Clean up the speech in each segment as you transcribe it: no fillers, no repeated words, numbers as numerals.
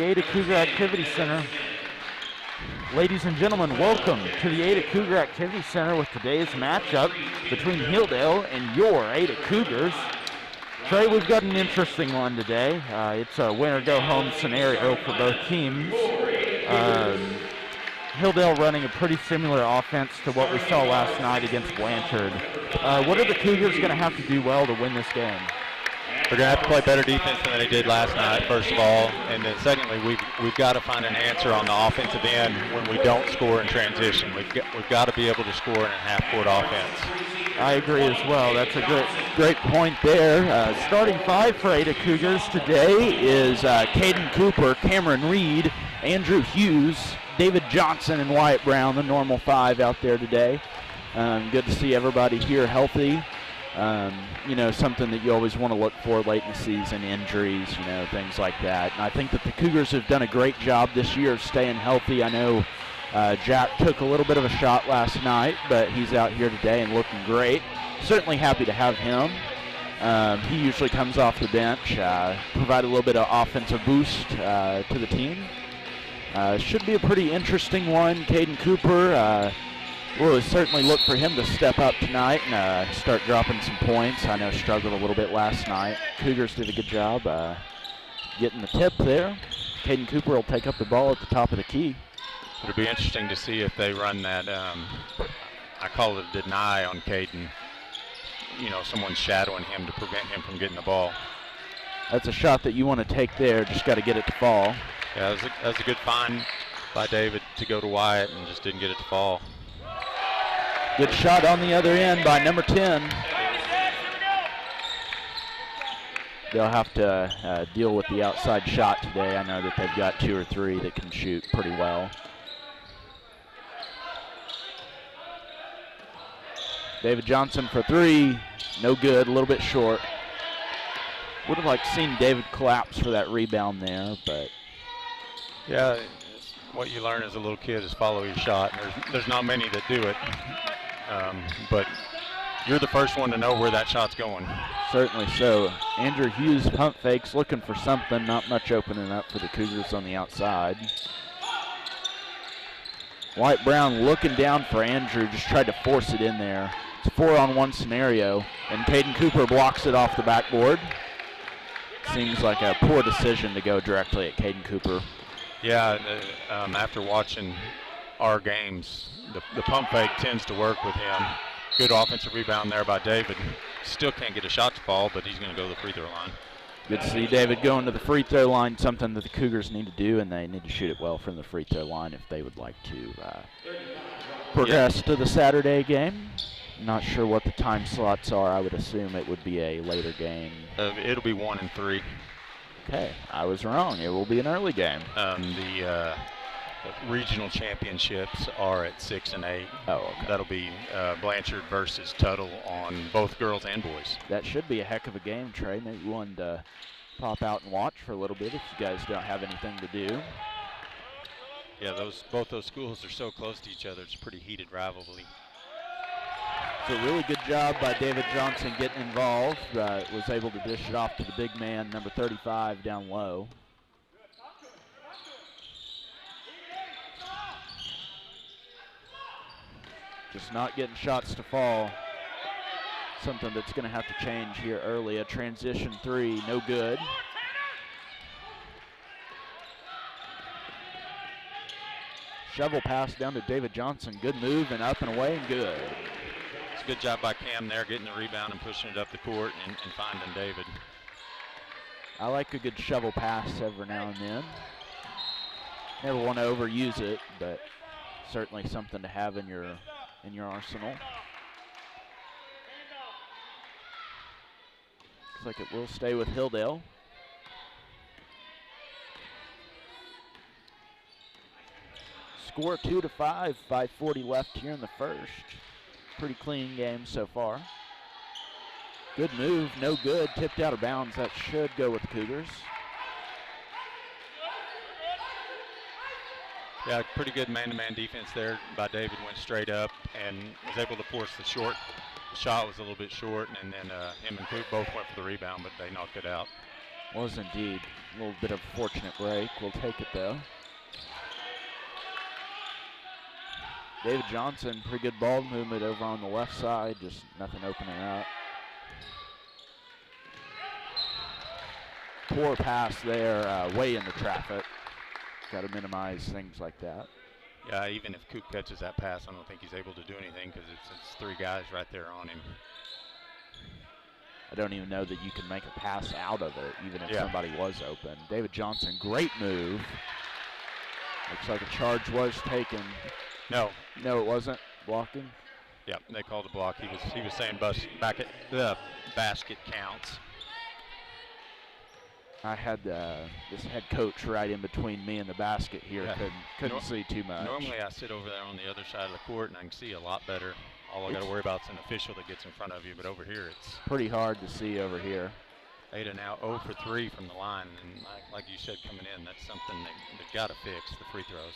Ada Cougar Activity Center. Ladies and gentlemen, welcome to the Ada Cougar Activity Center with today's matchup between Hilldale and your Ada Cougars. Trey, we've got an interesting one today. It's a winner-go-home scenario for both teams. Hilldale running a pretty similar offense to what we saw last night against Blanchard. What are the Cougars going to have to do well to win this game? They're going to have to play better defense than they did last night, first of all. And then secondly, we've got to find an answer on the offensive end when we don't score in transition. We've got to be able to score in a half-court offense. I agree as well. That's a great point there. Starting five for Ada Cougars today is Caden Cooper, Cameron Reed, Andrew Hughes, David Johnson, and Wyatt Brown, the normal five out there today. Good to see everybody here healthy. Something that you always want to look for late in the season, injuries, things like that. And I think that the Cougars have done a great job this year of staying healthy. I know Jack took a little bit of a shot last night, but he's out here today and looking great. Certainly happy to have him. He usually comes off the bench, provide a little bit of offensive boost to the team. Should be a pretty interesting one. Caden Cooper, we'll certainly look for him to step up tonight and start dropping some points. I know struggled a little bit last night. Cougars did a good job getting the tip there. Caden Cooper will take up the ball at the top of the key. It'll be interesting to see if they run that, I call it a deny on Caden. Someone's shadowing him to prevent him from getting the ball. That's a shot that you want to take there, just got to get it to fall. Yeah, that was a good find by David to go to Wyatt and just didn't get it to fall. Good shot on the other end by number 10. They'll have to deal with the outside shot today. I know that they've got 2 or 3 that can shoot pretty well. David Johnson for 3, no good, a little bit short. Would have liked seen David collapse for that rebound there, but. Yeah, what you learn as a little kid is follow your shot. And there's not many that do it. But you're the first one to know where that shot's going. Certainly so. Andrew Hughes pump fakes, looking for something. Not much opening up for the Cougars on the outside. Wyatt Brown looking down for Andrew, just tried to force it in there. It's a 4-on-1 scenario, and Caden Cooper blocks it off the backboard. Seems like a poor decision to go directly at Caden Cooper. Yeah, after watching our games, the pump fake tends to work with him. Good offensive rebound there by David. Still can't get a shot to fall, but he's going to go to the free throw line. Good to see David going to the free throw line, something that the Cougars need to do, and they need to shoot it well from the free throw line if they would like to progress to the Saturday game. Not sure what the time slots are. I would assume it would be a later game. It'll be 1 and 3. Okay, I was wrong. It will be an early game. The regional championships are at 6 and 8. Oh, okay. That'll be Blanchard versus Tuttle on both girls and boys. That should be a heck of a game, Trey. Maybe one to pop out and watch for a little bit if you guys don't have anything to do. Yeah, both those schools are so close to each other. It's a pretty heated rivalry. So really good job by David Johnson getting involved. Was able to dish it off to the big man, number 35, down low. Just not getting shots to fall. Something that's going to have to change here early. A transition 3, no good. Shovel pass down to David Johnson. Good move and up and away and good. It's a good job by Cam there, getting the rebound and pushing it up the court and finding David. I like a good shovel pass every now and then. Never want to overuse it, but certainly something to have in your arsenal. Looks like it will stay with Hilldale. Score 2-5, 5:40 left here in the first. Pretty clean game so far. Good move, no good, tipped out of bounds. That should go with the Cougars. Yeah, pretty good man-to-man defense there by David. Went straight up and was able to force the shot. The shot was a little bit short, and then him and Coop both went for the rebound, but they knocked it out. Was indeed. A little bit of fortunate break. We'll take it, though. David Johnson, pretty good ball movement over on the left side, just nothing opening up. Poor pass there, way into traffic. Got to minimize things like that. Yeah, even if Coop catches that pass, I don't think he's able to do anything because it's 3 guys right there on him. I don't even know that you can make a pass out of it, even if somebody was open. David Johnson, great move. Looks like a charge was taken. No, it wasn't. Blocking. Yep, they called a block. He was saying back at the basket counts. I had this head coach right in between me and the basket here. Yeah. Couldn't see too much. Normally I sit over there on the other side of the court and I can see a lot better. All I got to worry about is an official that gets in front of you, but over here it's pretty hard to see over here. Ada now 0 for 3 from the line, and like you said coming in, that's something they've got to fix, the free throws.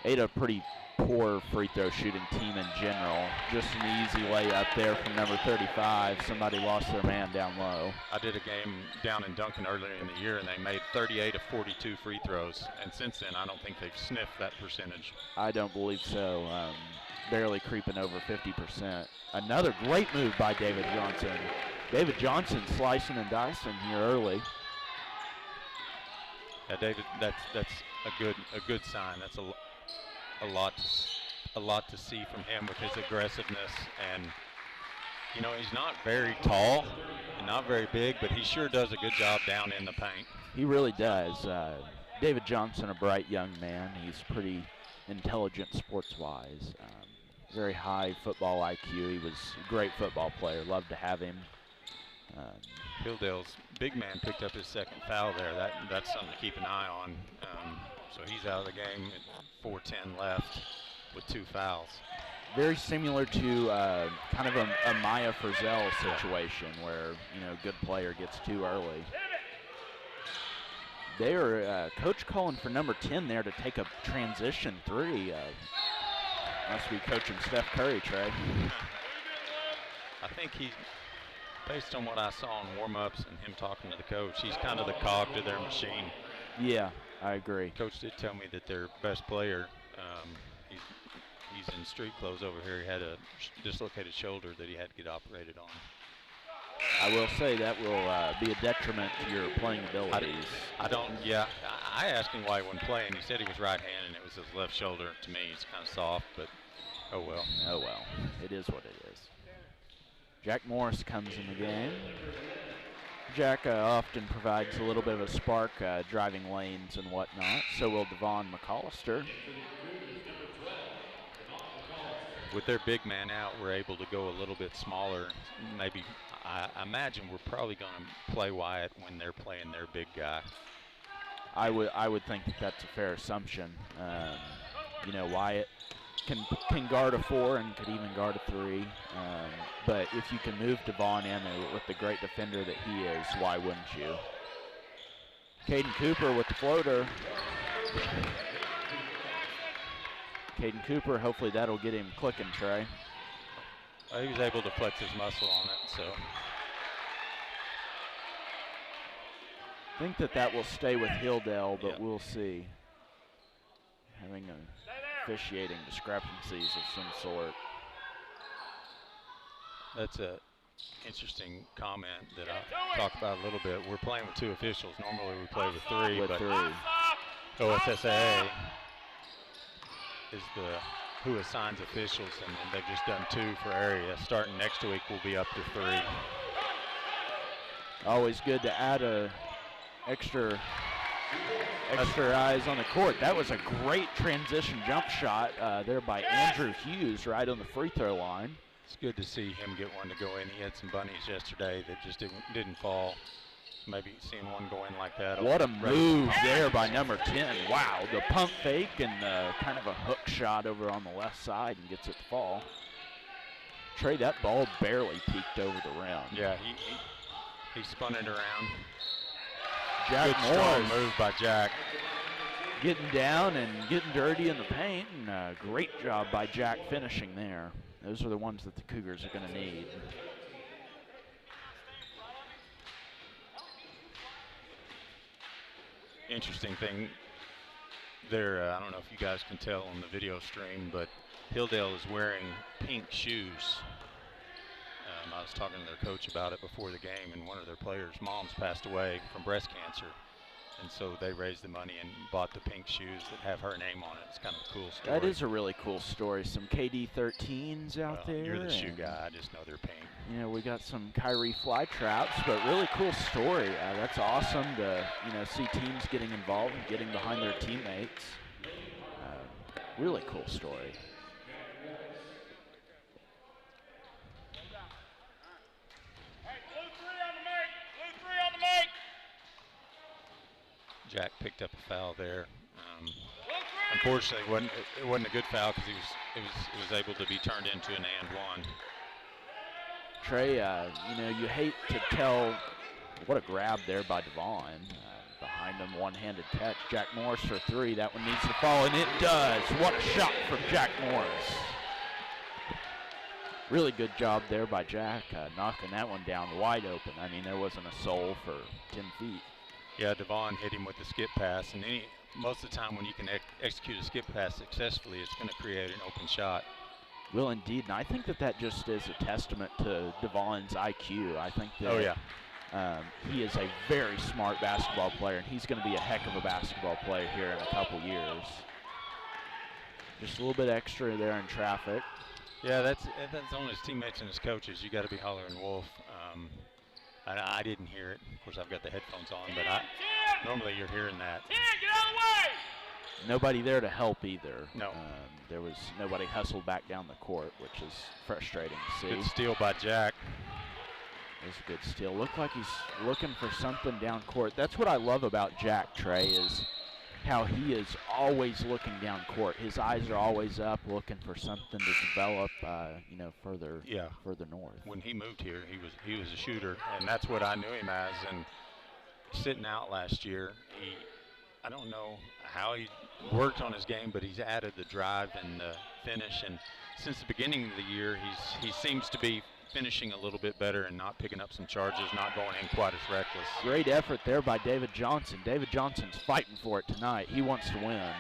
Ada pretty poor free throw shooting team in general. Just an easy layup there from number 35. Somebody lost their man down low. I did a game down in Duncan earlier in the year, and they made 38 of 42 free throws. And since then, I don't think they've sniffed that percentage. I don't believe so. Barely creeping over 50%. Another great move by David Johnson. David Johnson slicing and dicing here early. Yeah, David, that's a good sign. That's a lot to see from him with his aggressiveness, and you know, he's not very tall and not very big, but he sure does a good job down in the paint. He really does. David Johnson, a bright young man. He's pretty intelligent sports-wise. Very high football IQ. He was a great football player. Loved to have him. Hilldale's big man picked up his second foul there. That's something to keep an eye on. So he's out of the game at 4:10 left with 2 fouls. Very similar to kind of a Maya Frizzell situation where, you know, good player gets too early. They are coach calling for number 10 there to take a transition 3. Must be coaching Steph Curry, Trey. I think based on what I saw in warm-ups and him talking to the coach, he's kind of the cog to their machine. Yeah, I agree. Coach did tell me that their best player, he's in street clothes over here. He had a dislocated shoulder that he had to get operated on. I will say that will be a detriment to your playing abilities. I asked him why he wasn't playing. He said he was right-handed and it was his left shoulder. To me, it's kind of soft, but oh well. Oh well, it is what it is. Jack Morris comes in the game. Jack often provides a little bit of a spark, driving lanes and whatnot. So will Devon McAllister. With their big man out, we're able to go a little bit smaller. Maybe, I imagine we're probably going to play Wyatt when they're playing their big guy. I would think that that's a fair assumption. You know, Wyatt can guard a 4 and could even guard a 3. But if you can move Devon in with the great defender that he is, why wouldn't you? Caden Cooper with the floater. Caden Cooper, hopefully that'll get him clicking, Trey. He was able to flex his muscle on it, so. I think that will stay with Hilldale, but we'll see. Having officiating discrepancies of some sort. That's an interesting comment that I'll talk about a little bit. We're playing with 2 officials. Normally we play with 3, but OSSAA is who assigns officials, and they've just done 2 for area. Starting next week, we'll be up to 3. Always good to add extra eyes on the court. That was a great transition jump shot there by Andrew Hughes right on the free throw line. It's good to see him get one to go in. He had some bunnies yesterday that just didn't fall. Maybe seeing one go in like that. What a move there by number 10. Wow, the pump fake and kind of a hook shot over on the left side and gets it to fall. Trey, that ball barely peeked over the rim. Yeah, he spun it around. Jack Good strong move by Jack. Getting down and getting dirty in the paint, and great job by Jack finishing there. Those are the ones that the Cougars are going to need. interesting thing there, I don't know if you guys can tell on the video stream, but Hilldale is wearing pink shoes. I was talking to their coach about it before the game, and one of their players' moms passed away from breast cancer. And so they raised the money and bought the pink shoes that have her name on it. It's kind of a cool story. That is a really cool story. Some KD13s out there. You're the shoe guy. I just know they're pink. You know, we got some Kyrie fly traps, but really cool story. That's awesome to, you know, see teams getting involved and getting behind their teammates. Really cool story. Jack picked up a foul there. Unfortunately, it wasn't a good foul because it was able to be turned into an and one. Trey, you know, you hate to tell what a grab there by Devon. Behind him, one-handed catch. Jack Morris for three. That one needs to fall, and it does. What a shot from Jack Morris. Really good job there by Jack, knocking that one down wide open. I mean, there wasn't a soul for 10 feet. Yeah, Devon hit him with the skip pass, and most of the time when you can execute a skip pass successfully, it's going to create an open shot. Will indeed, and I think that just is a testament to Devon's IQ. I think that he is a very smart basketball player, and he's going to be a heck of a basketball player here in a couple years. Just a little bit extra there in traffic. Yeah, that's on his teammates and his coaches. You got to be hollering wolf. I didn't hear it. Of course, I've got the headphones on, but normally you're hearing that. Get out of the way! Nobody there to help either. No. There was nobody hustled back down the court, which is frustrating to see. Good steal by Jack. It was a good steal. Looked like he's looking for something down court. That's what I love about Jack, Trey, is how he is always looking down court. His eyes are always up, looking for something to develop, you know, further north. When he moved here, he was a shooter, and that's what I knew him as. And sitting out last year, I don't know how he worked on his game, but he's added the drive and the finish. And since the beginning of the year, he seems to be finishing a little bit better and not picking up some charges, not going in quite as reckless. Great effort there by David Johnson. David Johnson's fighting for it tonight. He wants to win.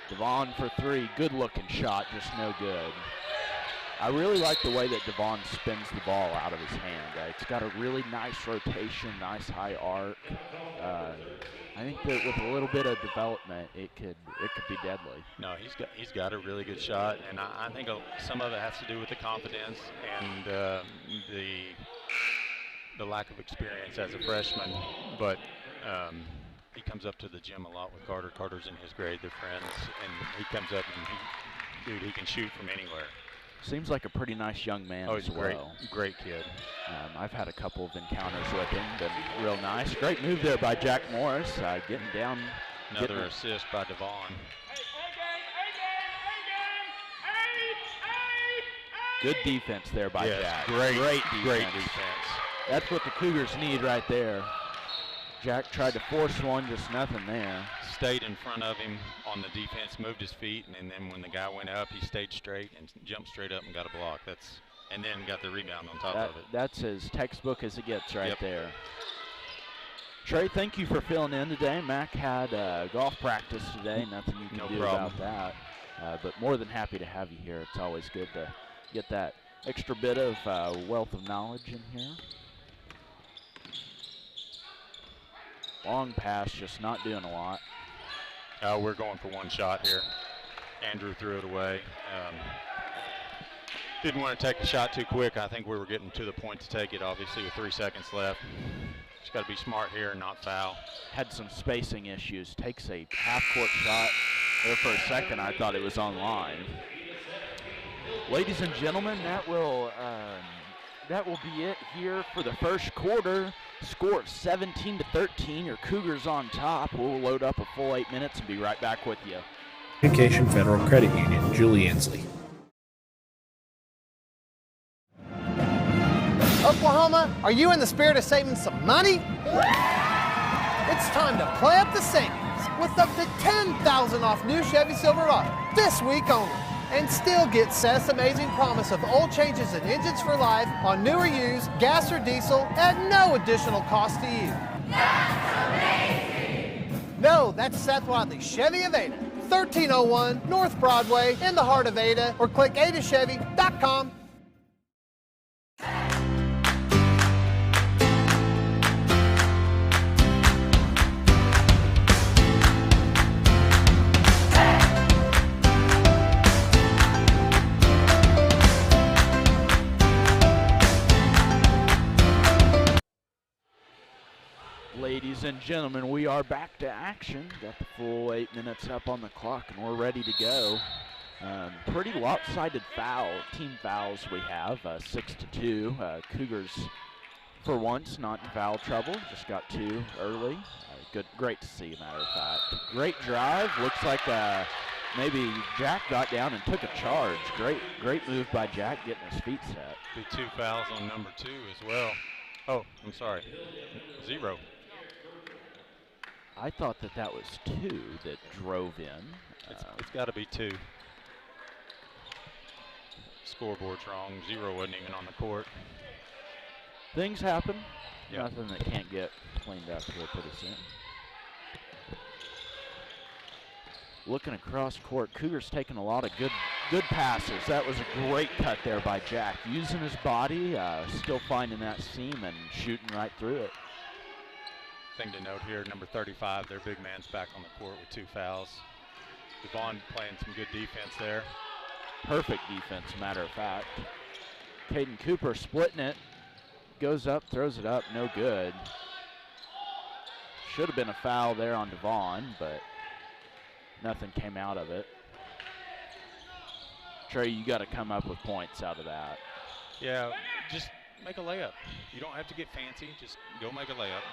Devon for three. Good looking shot, just no good. I really like the way that Devon spins the ball out of his hand. It's got a really nice rotation, nice high arc. I think that with a little bit of development, it could be deadly. No, he's got a really good shot, and I think some of it has to do with the confidence and the lack of experience as a freshman. But he comes up to the gym a lot with Carter. Carter's in his grade, they're friends, and he comes up and he can shoot from anywhere. Seems like a pretty nice young man he's as well. Great kid. I've had a couple of encounters with him, been real nice. Great move there by Jack Morris, getting down. Another assist by Devon. Good defense there by Jack. Great defense. That's what the Cougars need right there. Jack tried to force one, just nothing there. Stayed in front of him on the defense, moved his feet, and then when the guy went up, he stayed straight and jumped straight up and got a block. And then got the rebound on top of it. That's as textbook as it gets right there. Trey, thank you for filling in today. Mac had golf practice today. Nothing you can do about that. But more than happy to have you here. It's always good to get that extra bit of wealth of knowledge in here. Long pass, just not doing a lot. We're going for one shot here. Andrew threw it away. Didn't want to take the shot too quick. I think we were getting to the point to take it, obviously, with 3 seconds left. Just got to be smart here and not foul. Had some spacing issues. Takes a half-court shot. There for a second, I thought it was on line. Ladies and gentlemen, that will be it here for the first quarter. Score of 17-13. Your Cougars on top. We'll load up a full 8 minutes and be right back with you. Education Federal Credit Union, Julie Inslee. Oklahoma, are you in the spirit of saving some money? It's time to play up the savings with up to $10,000 off new Chevy Silverado this week only. And still get Seth's amazing promise of oil changes and engines for life on new or used gas or diesel at no additional cost to you. That's amazing! go. That's Seth Wadley, Chevy of Ada, 1301 North Broadway in the heart of Ada, or click adachevy.com. Ladies and gentlemen, we are back to action. Got the full 8 minutes up on the clock, and we're ready to go. Pretty lopsided team fouls we have, 6-2. Cougars, for once, not in foul trouble. Just got 2 early. Great to see, matter of fact. Great drive. Looks like maybe Jack got down and took a charge. Great move by Jack, getting his feet set. Be 2 fouls on number 2 as well. Oh, I'm sorry. 0. I thought that was 2 that drove in. It's got to be 2. Scoreboard's wrong. 0 wasn't even on the court. Things happen. Yep. Nothing that can't get cleaned up here pretty soon. Looking across court, Cougars taking a lot of good passes. That was a great cut there by Jack. Using his body, still finding that seam and shooting right through it. Thing to note here, number 35, their big man's back on the court with 2 fouls. Devon playing some good defense there. Perfect defense, matter of fact. Caden Cooper splitting it. Goes up, throws it up, no good. Should have been a foul there on Devon, but nothing came out of it. Trey, you got to come up with points out of that. Yeah, just make a layup. You don't have to get fancy, just go make a layup.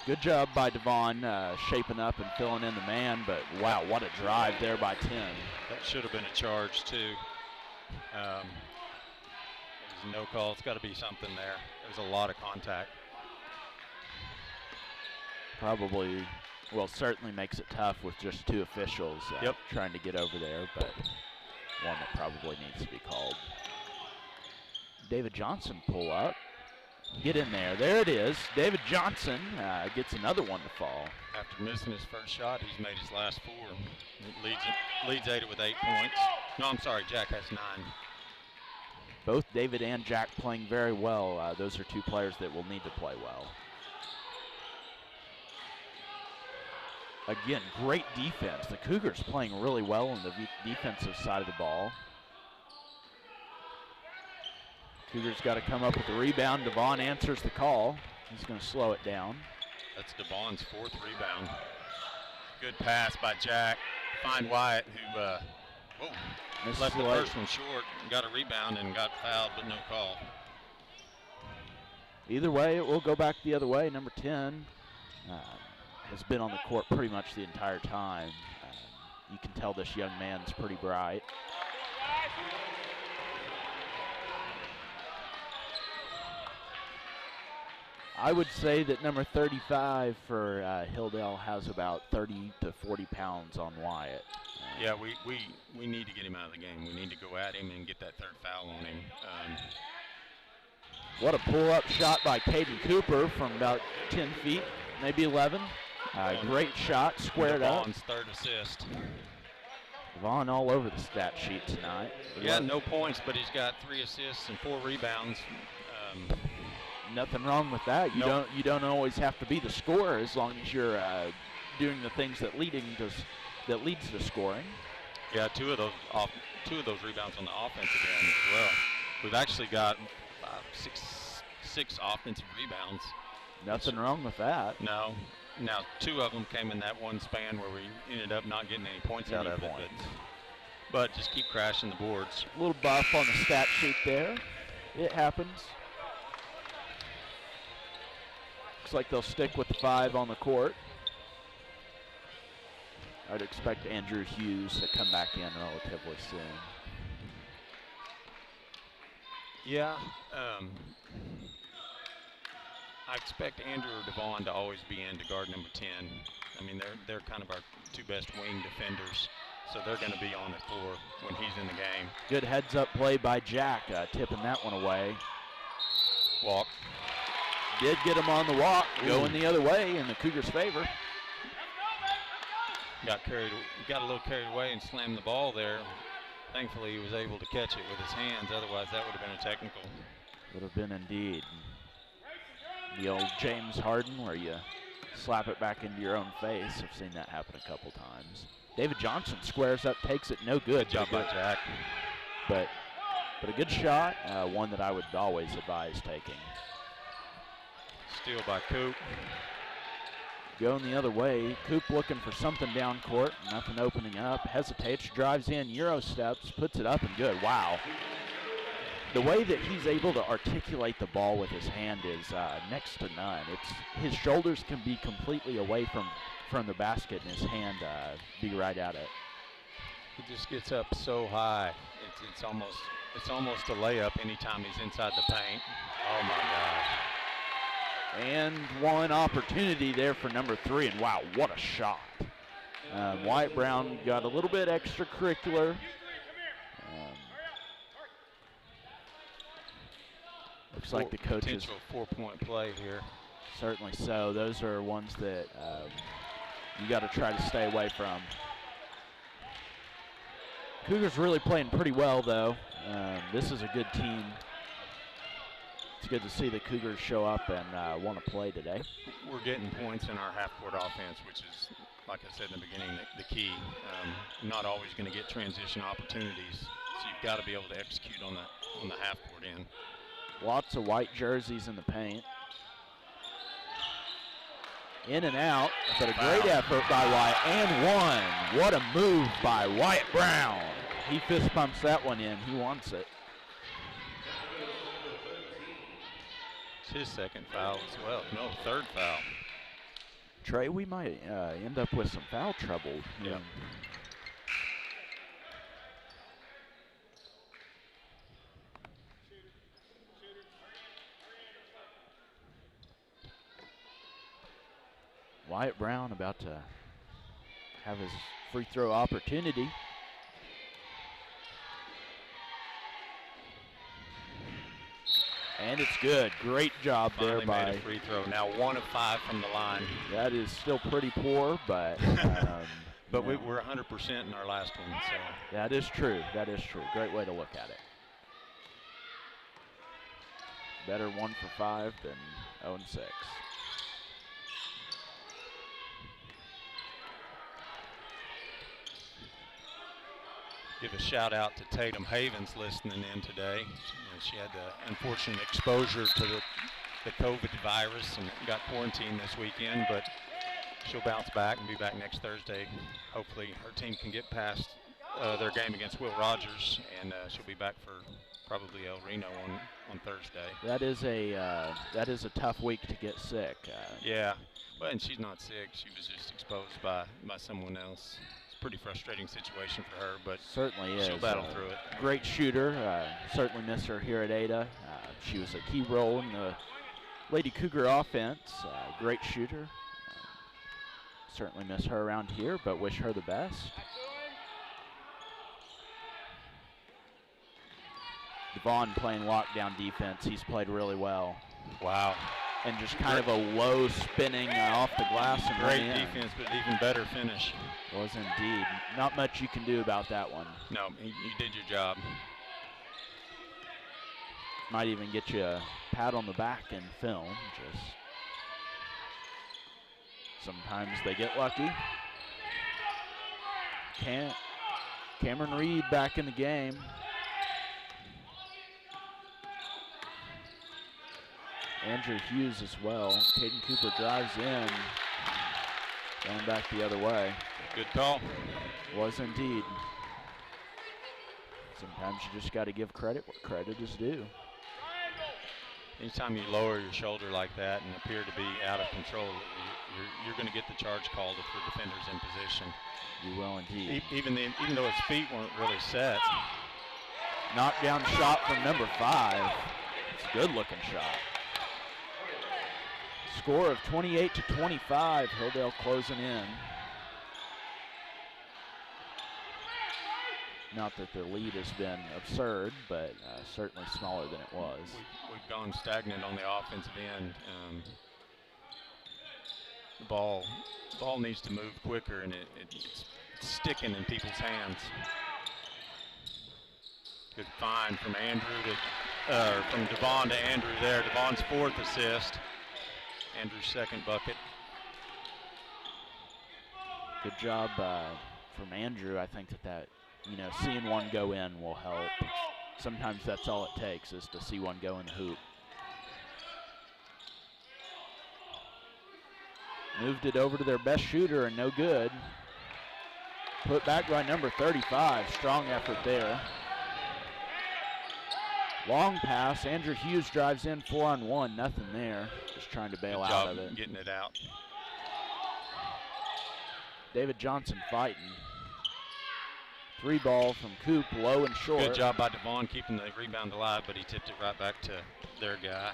Good job by Devon shaping up and filling in the man, but wow, what a drive there by 10. That should have been a charge too. There's no call. It's got to be something there. There's a lot of contact. Probably, well, certainly makes it tough with just 2 officials trying to get over there, but one that probably needs to be called. David Johnson pull up. Get in there. There it is. David Johnson gets another one to fall. After missing his first shot, he's made his last 4. Leads Ada with 8 points. No, I'm sorry, Jack has 9. Both David and Jack playing very well. Those are 2 players that will need to play well. Again, great defense. The Cougars playing really well on the defensive side of the ball. Cougars got to come up with the rebound. Devon answers the call. He's going to slow it down. That's Devon's 4th rebound. Good pass by Jack. Find Wyatt, who left the first one short, got a rebound and got fouled, but no call. Either way, it will go back the other way. Number 10 has been on the court pretty much the entire time. You can tell this young man's pretty bright. I would say that number 35 for Hilldale has about 30 to 40 pounds on Wyatt. Yeah, we need to get him out of the game. We need to go at him and get that 3rd foul on him. What a pull-up shot by Caden Cooper from about 10 feet, maybe 11. Great shot, squared up. Devon's 3rd assist. Devon all over the stat sheet tonight. Yeah, no points, but he's got 3 assists and 4 rebounds. Nothing wrong with that. You don't always have to be the scorer as long as you're doing the things that leads to scoring. Yeah, two of those rebounds on the offensive end as well. We've actually got six offensive rebounds. Nothing wrong with that. No. Now 2 of them came in that one span where we ended up not getting any points out of it. But just keep crashing the boards. A little buff on the stat sheet there. It happens. Looks like they'll stick with the 5 on the court. I'd expect Andrew Hughes to come back in relatively soon. Yeah, I expect Andrew or Devon to always be in to guard number 10. I mean, they're kind of our 2 best wing defenders, so they're going to be on the floor when he's in the game. Good heads-up play by Jack, tipping that one away. Walk. did get him on the walk, going the other way in the Cougars' favor. Got a little carried away and slammed the ball there. Thankfully, he was able to catch it with his hands. Otherwise, that would have been a technical. Would have been indeed. The old James Harden where you slap it back into your own face. I've seen that happen a couple times. David Johnson squares up, takes it, no good. Good job by Jack. But a good shot, one that I would always advise taking. Steal by Coop. Going the other way, Coop looking for something down court, nothing opening up, hesitates, drives in, Euro steps, puts it up and good. Wow. The way that he's able to articulate the ball with his hand is next to none. His shoulders can be completely away from the basket and his hand be right at it. He just gets up so high. It's almost a layup anytime he's inside the paint. Oh my gosh. And one opportunity there for number 3, and wow, what a shot. Wyatt Brown got a little bit extracurricular. Looks like the coaches. Potential 4-point play here. Certainly so. Those are ones that you got to try to stay away from. Cougars really playing pretty well, though. This is a good team. It's good to see the Cougars show up and want to play today. We're getting points in our half-court offense, which is, like I said in the beginning, the key. Not always going to get transition opportunities, so you've got to be able to execute on the half-court end. Lots of white jerseys in the paint. In and out, but a great effort by Wyatt, and one. What a move by Wyatt Brown. He fist pumps that one in. He wants it. It's his second foul as well. No, third foul. Trey, we might end up with some foul trouble. Yeah. Wyatt Brown about to have his free throw opportunity. And it's good. Great job Finally there by made a free throw. Now 1 of 5 from the line. That is still pretty poor, but but we were 100% in our last one. So that is true. That is true. Great way to look at it. Better 1 for 5 than 0 and 6. give a shout out to Tatum Havens listening in today. She had the unfortunate exposure to the COVID virus and got quarantined this weekend, but she'll bounce back and be back next Thursday. Hopefully her team can get past their game against Will Rogers, and she'll be back for probably El Reno on Thursday. That is a tough week to get sick. Yeah, well, and she's not sick. She was just exposed by someone else. It's a pretty frustrating situation for her, but certainly is. She'll battle through it. Great shooter. Certainly miss her here at Ada. She was a key role in the Lady Cougar offense. Great shooter. Certainly miss her around here, but wish her the best. Devon playing lockdown defense. He's played really well. Wow. And just kind of a low spinning off the glass. And great defense, but even better finish. Was indeed. Not much you can do about that one. No, you did your job. Might even get you a pat on the back in film. Just sometimes they get lucky. Cameron Reed back in the game. Andrew Hughes as well. Caden Cooper drives in. Going back the other way. Good call. Was indeed. Sometimes you just got to give credit where credit is due. Anytime you lower your shoulder like that and appear to be out of control, you're going to get the charge called if the defender's in position. You will indeed. Even though his feet weren't really set. Knockdown shot from number 5. It's a good looking shot. Score of 28-25. Hilldale closing in. Not that the lead has been absurd, but certainly smaller than it was. We've gone stagnant on the offensive end. The ball needs to move quicker, and it's sticking in people's hands. Good find from Andrew from Devon to Andrew there. Devon's 4th assist. Andrew's 2nd bucket. Good job from Andrew. I think that seeing one go in will help. Sometimes that's all it takes, is to see one go in the hoop. Moved it over to their best shooter and no good. Put back by number 35. Strong effort there. Long pass. Andrew Hughes drives in 4-on-1. Nothing there. Just trying to bail out of it. Getting it out. David Johnson fighting. 3 ball from Coop, low and short. Good job by Devon keeping the rebound alive, but he tipped it right back to their guy.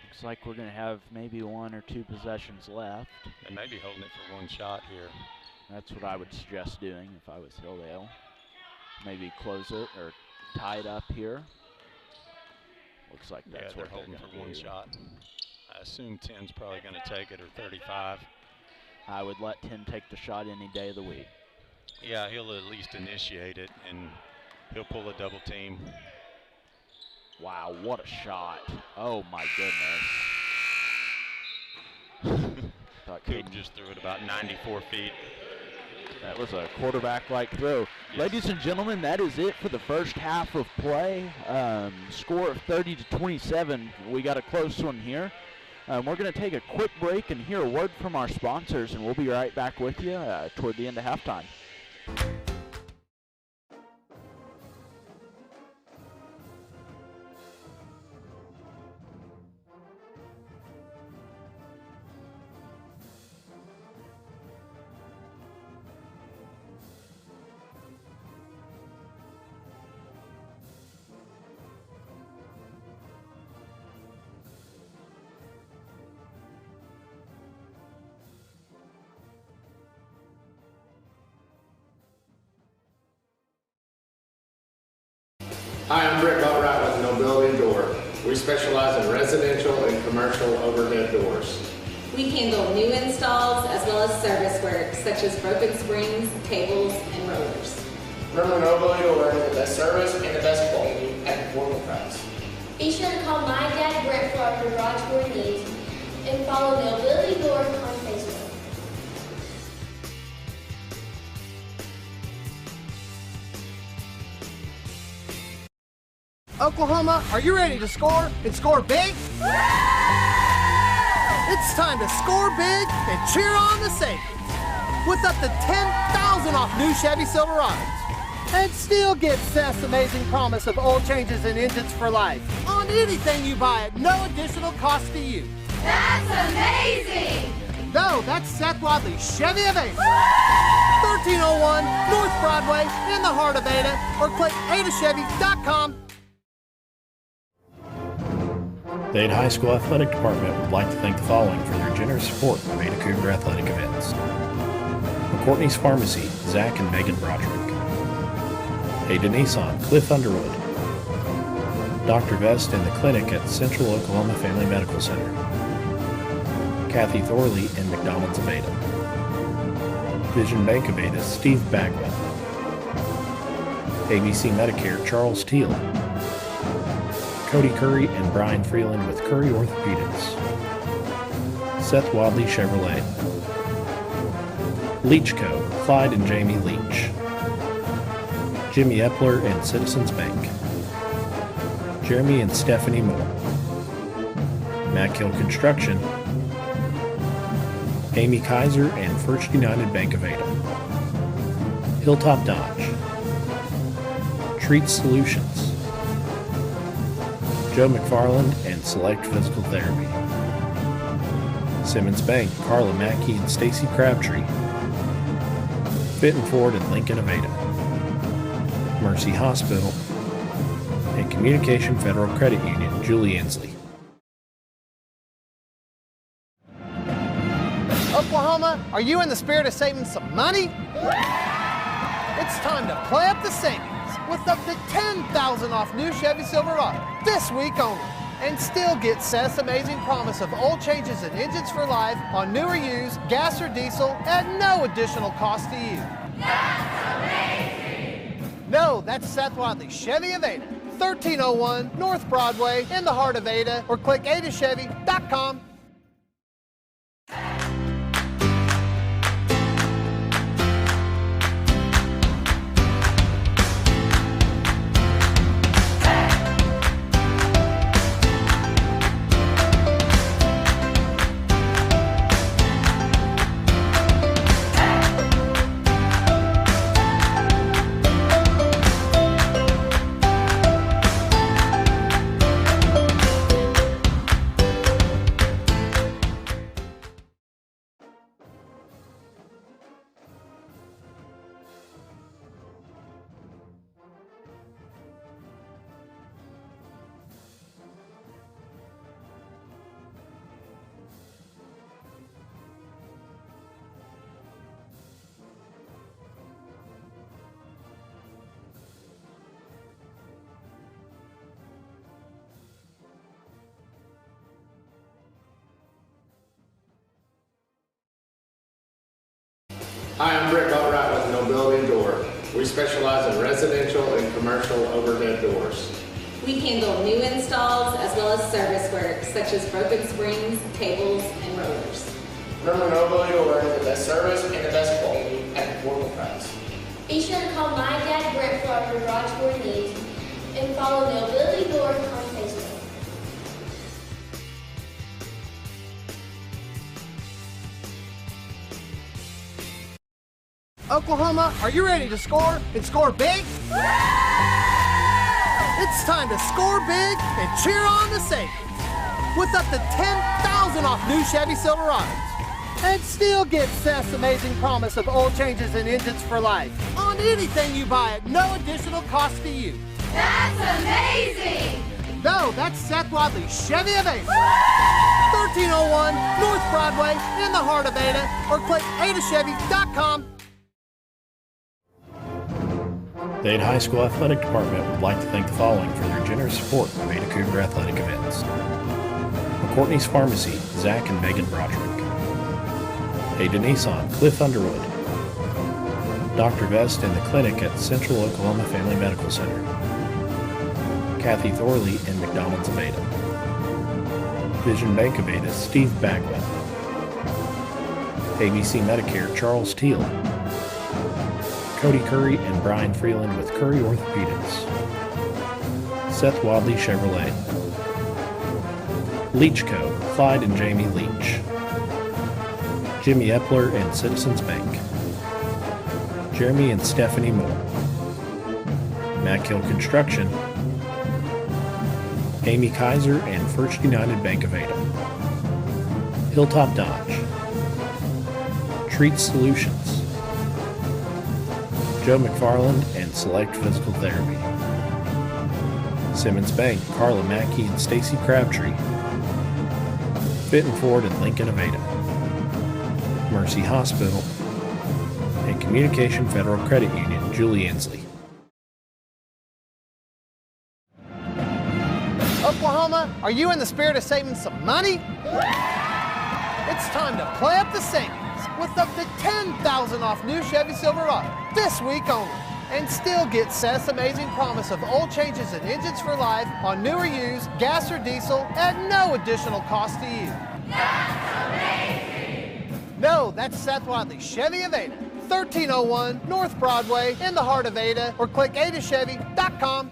Looks like we're going to have maybe 1 or 2 possessions left. They may be holding it for 1 shot here. That's what I would suggest doing if I was Hilldale. Maybe close it or tie it up here. Looks like that's what they're holding for 1 shot. I assume 10's probably going to take it, or 35. I would let 10 take the shot any day of the week. Yeah, he'll at least initiate it, and he'll pull a double team. Wow, what a shot. Oh, my goodness. Coop just threw it about 94 feet. That was a quarterback-like throw. Yes. Ladies and gentlemen, that is it for the first half of play. Score of 30-27. We got a close one here. We're going to take a quick break and hear a word from our sponsors, and we'll be right back with you toward the end of halftime. Hi, I'm Britt Boatwright with Nobility Door. We specialize in residential and commercial overhead doors. We handle new installs as well as service work such as broken springs, cables, and rollers. Remember, Nobility Door has the best service and the best quality at an affordable price. Be sure to call my dad Brent for our garage door needs and follow Nobility Door on Facebook. Oklahoma, are you ready to score and score big? It's time to score big and cheer on the Sabres with up to $10,000 off new Chevy Silverados. And still get Seth's amazing promise of oil changes and engines for life on anything you buy at no additional cost to you. That's amazing! No, that's Seth Wadley's Chevy of Ada. 1301 North Broadway in the heart of Ada, or click adachevy.com. The Ada High School Athletic Department would like to thank the following for their generous support of Ada Cougar athletic events. McCourtney's Pharmacy, Zach and Megan Broderick. Ada Nissan, Cliff Underwood. Dr. Vest and the clinic at Central Oklahoma Family Medical Center. Kathy Thorley and McDonald's of Ada. Vision Bank of Ada, Steve Bagwell. ABC Medicare, Charles Teal. Cody Curry and Brian Freeland with Curry Orthopedics. Seth Wadley Chevrolet. Leach Co., Clyde and Jamie Leach. Jimmy Epler and Citizens Bank. Jeremy and Stephanie Moore. Mack Hill Construction. Amy Kaiser and First United Bank of Ada. Hilltop Dodge. Treat Solutions. Joe McFarland and Select Physical Therapy. Simmons Bank, Carla Mackey and Stacy Crabtree. Fitton Ford and Lincoln of Ada. Mercy Hospital, and Communication Federal Credit Union, Julie Inslee. Oklahoma, are you in the spirit of saving some money? It's time to play up the savings with up to $10,000 off new Chevy Silverado this week only. And still get Seth's amazing promise of oil changes and engines for life on new or used gas or diesel at no additional cost to you. That's amazing! No, that's Seth Wadley's Chevy of Ada, 1301 North Broadway in the heart of Ada, or click adachevy.com. Hi, I'm Britt Boatwright with No Building Door. We specialize in residential and commercial overhead doors. We handle new installs as well as service work such as broken springs, cables, and rollers. Remember, No Building Door has the best service and the best quality at an affordable price. Be sure to call my dad Brent for our garage door needs and follow No Building Door on Facebook. Oklahoma, are you ready to score and score big? It's time to score big and cheer on the savings with up to $10,000 off new Chevy Silverados. And still get Seth's amazing promise of oil changes and engines for life on anything you buy at no additional cost to you. That's amazing! No, that's Seth Wadley's Chevy of Ada, 1301 North Broadway in the heart of Ada, or click adachevy.com. The Ada High School Athletic Department would like to thank the following for their generous support of Ada Cougar athletic events. McCourtney's Pharmacy, Zach and Megan Broderick. Ada Nissan, Cliff Underwood. Dr. Vest and the clinic at Central Oklahoma Family Medical Center. Kathy Thorley and McDonald's of Ada. Vision Bank of Ada, Steve Bagwell. ABC Medicare, Charles Teal. Cody Curry and Brian Freeland with Curry Orthopedics. Seth Wadley Chevrolet. Leach Co., Clyde and Jamie Leach. Jimmy Epler and Citizens Bank. Jeremy and Stephanie Moore. Mack Hill Construction. Amy Kaiser and First United Bank of Ada. Hilltop Dodge. Treat Solutions. Joe McFarland and Select Physical Therapy. Simmons Bank, Carla Mackey and Stacy Crabtree. Fitton Ford and Lincoln of Ada. Mercy Hospital, and Communication Federal Credit Union, Julie Inslee. Oklahoma, are you in the spirit of saving some money? It's time to play up the savings with up to $10,000 off new Chevy Silverado this week only. And still get Seth's amazing promise of oil changes and engines for life on new or used gas or diesel at no additional cost to you. That's amazing! No, that's Seth Wadley's Chevy of Ada, 1301 North Broadway in the heart of Ada, or click adachevy.com.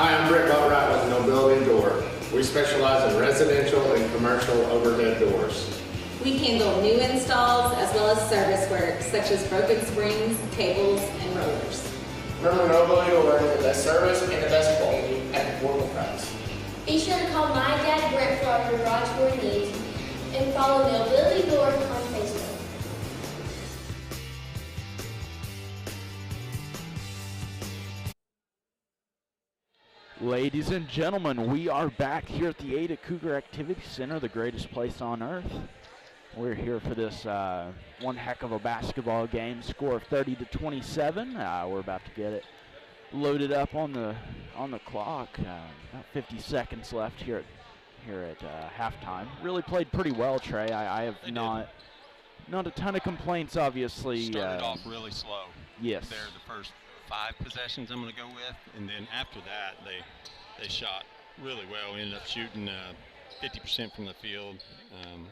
Hi, I'm Britt Boatwright with No Building Door. We specialize in residential and commercial overhead doors. We handle new installs as well as service work such as broken springs, cables, and rollers. Remember, No Building Door has the best service and the best quality at an affordable price. Be sure to call my dad Brent for our garage door needs and follow Mobility Door on Facebook. Ladies and gentlemen, we are back here at the Ada Cougar Activity Center, the greatest place on earth. We're here for this one heck of a basketball game, score of 30-27. We're about to get it loaded up on the clock. About 50 seconds left here at halftime. Really played pretty well, Trey. I have not a ton of complaints, obviously. Started off really slow. Yes. They're the first 5 possessions I'm going to go with, and then after that they shot really well. We ended up shooting 50% from the field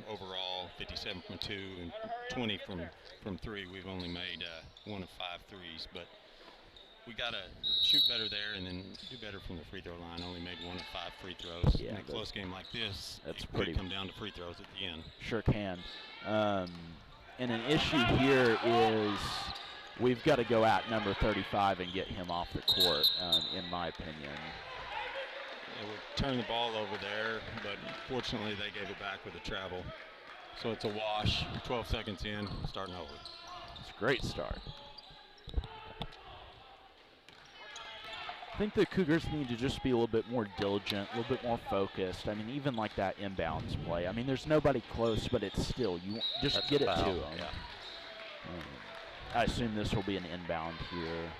overall, 57 from 2 and 20 from 3. We've only made 1 of 5 threes, but we got to shoot better there and then do better from the free throw line. Only made 1 of 5 free throws. Yeah, in a close game like this, that's it pretty could come down to free throws at the end. Sure can. And an issue here is we've got to go at number 35 and get him off the court, in my opinion. It would turn the ball over there, but fortunately they gave it back with a travel. So it's a wash, 12 seconds in, starting over. It's a great start. I think the Cougars need to just be a little bit more diligent, a little bit more focused. I mean, even like that inbounds play. I mean, there's nobody close, but it's still, you just That's get a it to foul, them. yeah. I assume this will be an inbound here.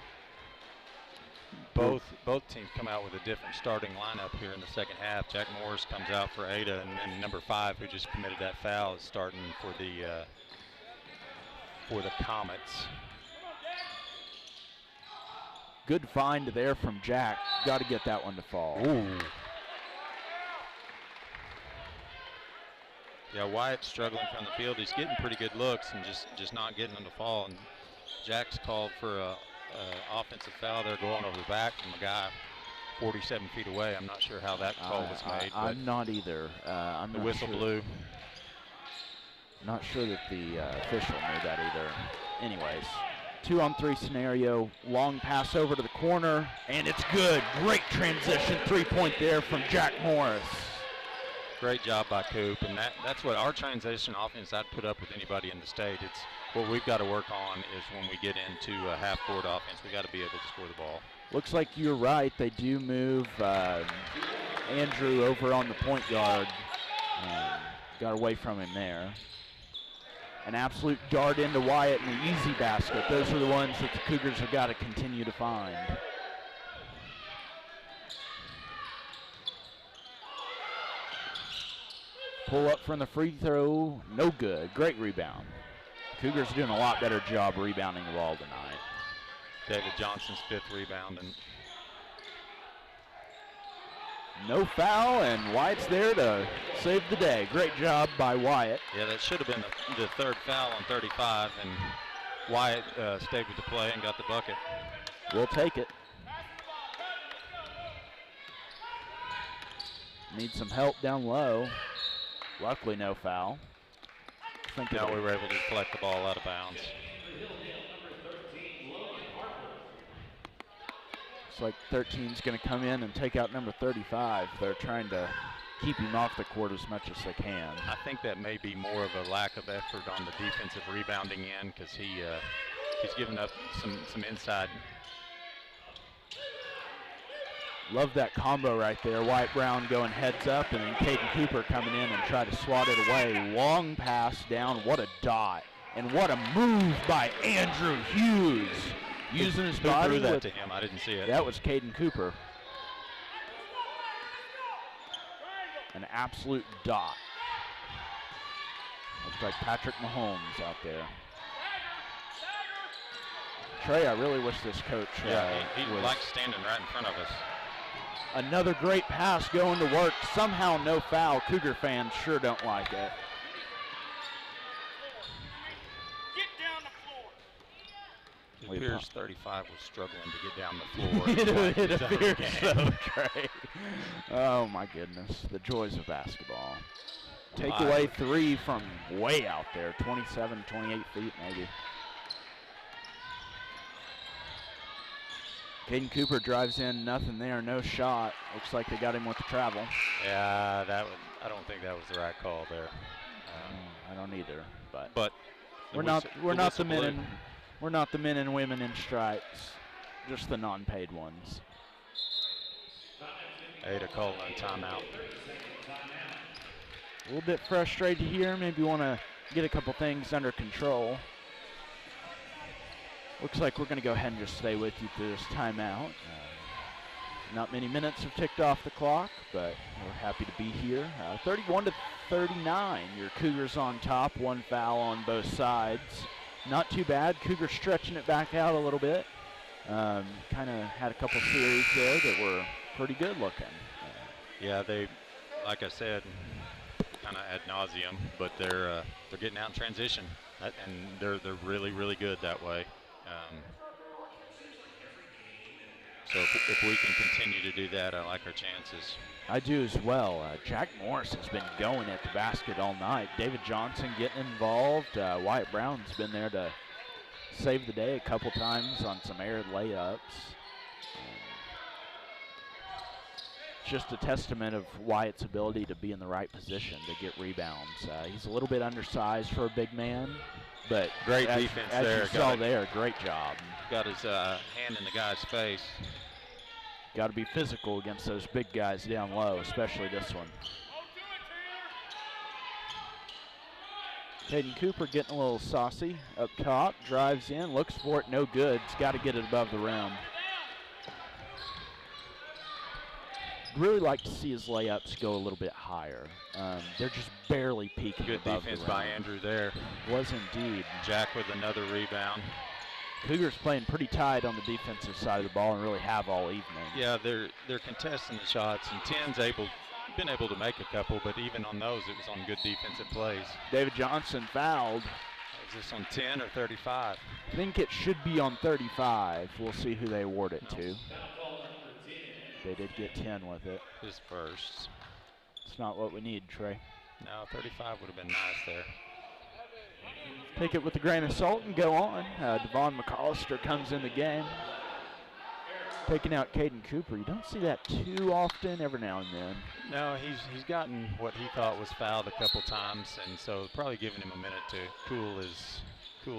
Both teams come out with a different starting lineup here in the second half. Jack Morris comes out for Ada, and number 5, who just committed that foul, is starting for the Comets. Good find there from Jack. Got to get that one to fall. Ooh. Yeah, Wyatt's struggling from the field. He's getting pretty good looks and just not getting them to fall. And Jack's called for a offensive foul. They're going over the back from a guy 47 feet away. I'm not sure how that call was made. I'm not either. I'm the not whistle sure. blew. Not sure that the official knew that either. Anyways, 2-on-3 scenario. Long pass over to the corner, and it's good. Great transition 3-point there from Jack Morris. Great job by Coop, and that's what our transition offense I'd put up with anybody in the state. It's what we've got to work on is when we get into a half-court offense, we got to be able to score the ball. Looks like you're right. They do move Andrew over on the point guard. Got away from him there. An absolute dart into Wyatt and an easy basket. Those are the ones that the Cougars have got to continue to find. Pull up from the free throw, no good. Great rebound. Cougars doing a lot better job rebounding the ball tonight. David Johnson's 5th rebound. And no foul, and Wyatt's there to save the day. Great job by Wyatt. Yeah, that should have been the 3rd foul on 35, and Wyatt stayed with the play and got the bucket. We'll take it. Need some help down low. Luckily, no foul. Now we were able to collect the ball out of bounds. Looks like 13's going to come in and take out number 35. They're trying to keep him off the court as much as they can. I think that may be more of a lack of effort on the defensive rebounding end because he's given up some inside. Love that combo right there. Wyatt Brown going heads up, and then Caden Cooper coming in and try to swat it away. Long pass down. What a dot. And what a move by Andrew Hughes. Using his body. Who threw that to him? I didn't see it. That was Caden Cooper. An absolute dot. Looks like Patrick Mahomes out there. Trey, I really wish this coach he was likes standing right in front of us. Another great pass going to work. Somehow no foul. Cougar fans sure don't like it. It appears 35 was struggling to get down the floor. it appears so, Trey. Oh, my goodness. The joys of basketball. Takeaway 3 from way out there, 27, 28 feet maybe. Caden Cooper drives in, nothing there, no shot. Looks like they got him with the travel. Yeah, I don't think that was the right call there. I don't either, but we're not the men and women in stripes, just the non-paid ones. Ada call on timeout. A little bit frustrated here. Maybe want to get a couple things under control. Looks like we're going to go ahead and just stay with you through this timeout. Not many minutes have ticked off the clock, but we're happy to be here. 31-39, your Cougars on top, 1 foul on both sides. Not too bad. Cougars stretching it back out a little bit. Kind of had a couple series there that were pretty good looking. Yeah, they, like I said, kind of ad nauseum, but they're getting out in transition, and they're really, really good that way. So if we can continue to do that, I like our chances. I do as well. Jack Morris has been going at the basket all night. David Johnson getting involved. Wyatt Brown's been there to save the day a couple times on some aired layups. Just a testament of Wyatt's ability to be in the right position to get rebounds. He's a little bit undersized for a big man, but great defense there. As you saw there, great job. Got his hand in the guy's face. Got to be physical against those big guys down low, especially this one. Caden Cooper getting a little saucy up top, drives in, looks for it, no good. He's got to get it above the rim. Really like to see his layups go a little bit higher. They're just barely peaking Good above defense the rim. by Andrew there. Was indeed. Jack with another rebound. Cougars playing pretty tight on the defensive side of the ball and really have all evening. Yeah, they're contesting the shots, and 10's been able to make a couple, but even on those, it was on good defensive plays. David Johnson fouled. Is this on 10 or 35? I think it should be on 35. We'll see who they award it to. They did get 10 with it. His first. It's not what we need, Trey. No, 35 would have been nice there. Take it with a grain of salt and go on. Devon McAllister comes in the game. Taking out Caden Cooper. You don't see that too often, every now and then. No, he's gotten what he thought was fouled a couple times, and so probably giving him a minute to cool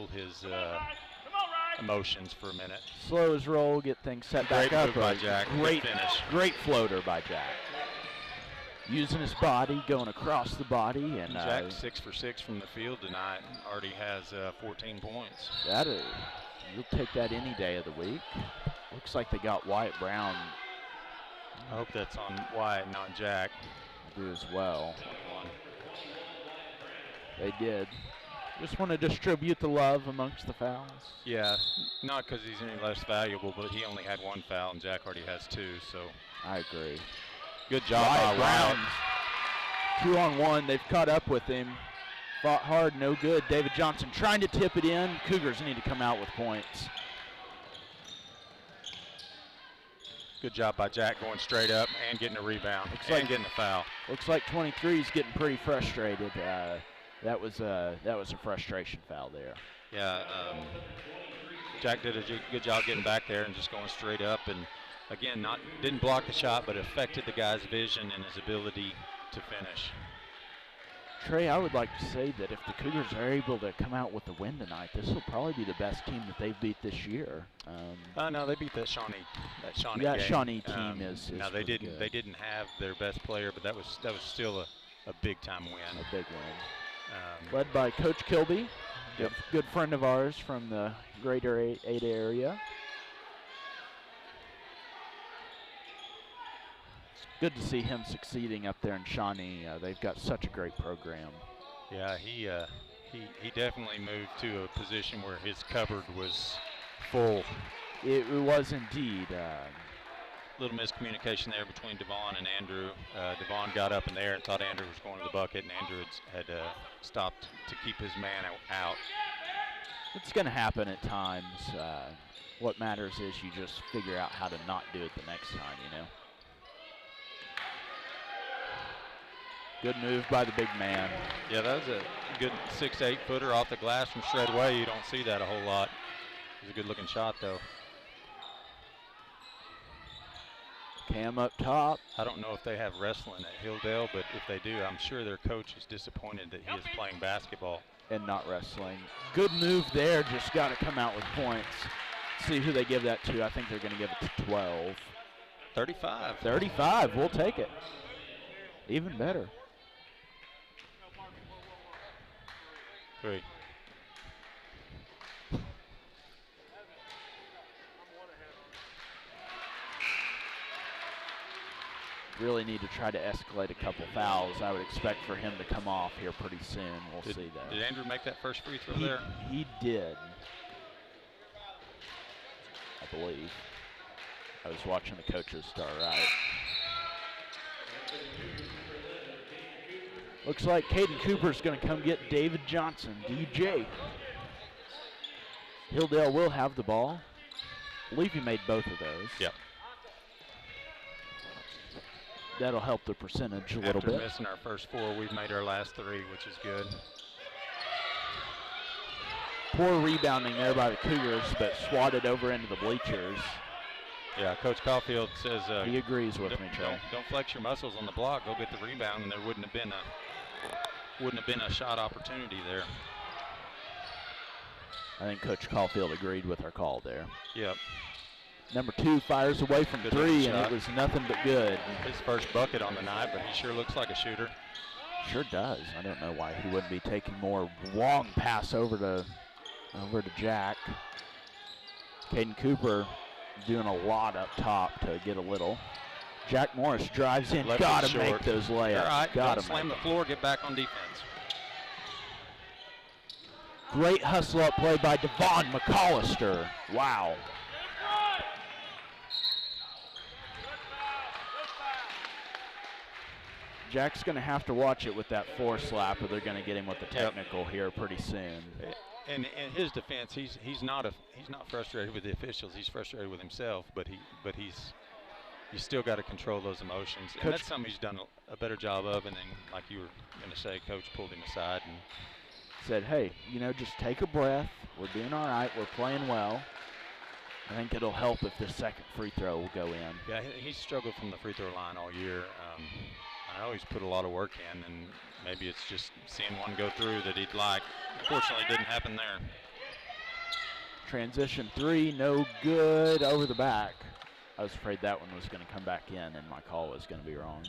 his emotions for a minute. Slow his roll, get things set back up. Great move by Jack. Great finish. Great floater by Jack. Using his body, going across the body, and Jack 6 for 6 from the field tonight. Already has 14 points. You'll take that any day of the week. Looks like they got Wyatt Brown. I hope that's on Wyatt, not Jack. I do as well. They did. Just want to distribute the love amongst the fouls. Yeah, not because he's any less valuable, but he only had 1 foul, and Jack already has 2, so. I agree. Good job by Wyatt. 2-on-1, they've caught up with him. Fought hard, no good. David Johnson trying to tip it in. Cougars need to come out with points. Good job by Jack going straight up and getting a rebound and getting a foul. Looks like 23 is getting pretty frustrated. That was a frustration foul there. Yeah, Jack did a good job getting back there and just going straight up, and again, didn't block the shot, but affected the guy's vision and his ability to finish. Trey, I would like to say that if the Cougars are able to come out with the win tonight, this will probably be the best team that they've beat this year. No, they beat that Shawnee game. That Shawnee team is no, they didn't. good. They didn't have their best player, but that was still a big time win. A big win. Led by Coach Kilby, good friend of ours from the Greater Ada area. Good to see him succeeding up there in Shawnee. They've got such a great program. Yeah, he definitely moved to a position where his cupboard was full. It was indeed. Little miscommunication there between Devon and Andrew. Devon got up in there and thought Andrew was going to the bucket, and Andrew had stopped to keep his man out. It's going to happen at times. What matters is you just figure out how to not do it the next time, you know. Good move by the big man. Yeah, that was a good 6-8 footer off the glass from straight away. You don't see that a whole lot. It was a good looking shot though. Cam up top. I don't know if they have wrestling at Hilldale, but if they do, I'm sure their coach is disappointed that he is playing basketball. And not wrestling. Good move there, just got to come out with points. See who they give that to. I think they're going to give it to 12. 35. 35, we'll take it. Even better. 3. Really need to try to escalate a couple fouls. I would expect for him to come off here pretty soon. We'll see that. Did Andrew make that first free throw there? He did. I believe. I was watching the coaches start right. Looks like Caden Cooper's going to come get David Johnson, DJ. Hilldale will have the ball. I believe he made both of those. Yep. That'll help the percentage a little bit. After missing our first 4, we've made our last 3, which is good. Poor rebounding there by the Cougars, but swatted over into the bleachers. Yeah, Coach Caulfield says he agrees with me, Trey. Don't flex your muscles on the block. Go get the rebound, and there wouldn't have been a shot opportunity there. I think Coach Caulfield agreed with our call there. Yep. Number 2 fires away from Good 3, and shot. it was nothing but good. His first bucket on the night, but he sure looks like a shooter. Sure does. I don't know why he wouldn't be taking more long pass over to Jack. Caden Cooper doing a lot up top to get a little. Jack Morris drives in. Got to make those layups. All right, Got to slam the floor, get back on defense. Great hustle up play by Devon McCollister. Wow. Jack's going to have to watch it with that 4 slap, or they're going to get him with the technical here pretty soon. And in his defense, he's not frustrated with the officials. He's frustrated with himself, but he's you still got to control those emotions. And that's something he's done a better job of. And then, like you were going to say, Coach pulled him aside and said, hey, just take a breath. We're doing all right. We're playing well. I think it'll help if this second free throw will go in. Yeah, he's struggled from the free throw line all year. I know he's put a lot of work in, and maybe it's just seeing one go through that he'd like. Unfortunately, it didn't happen there. Transition 3, no good, over the back. I was afraid that one was going to come back in, and my call was going to be wrong.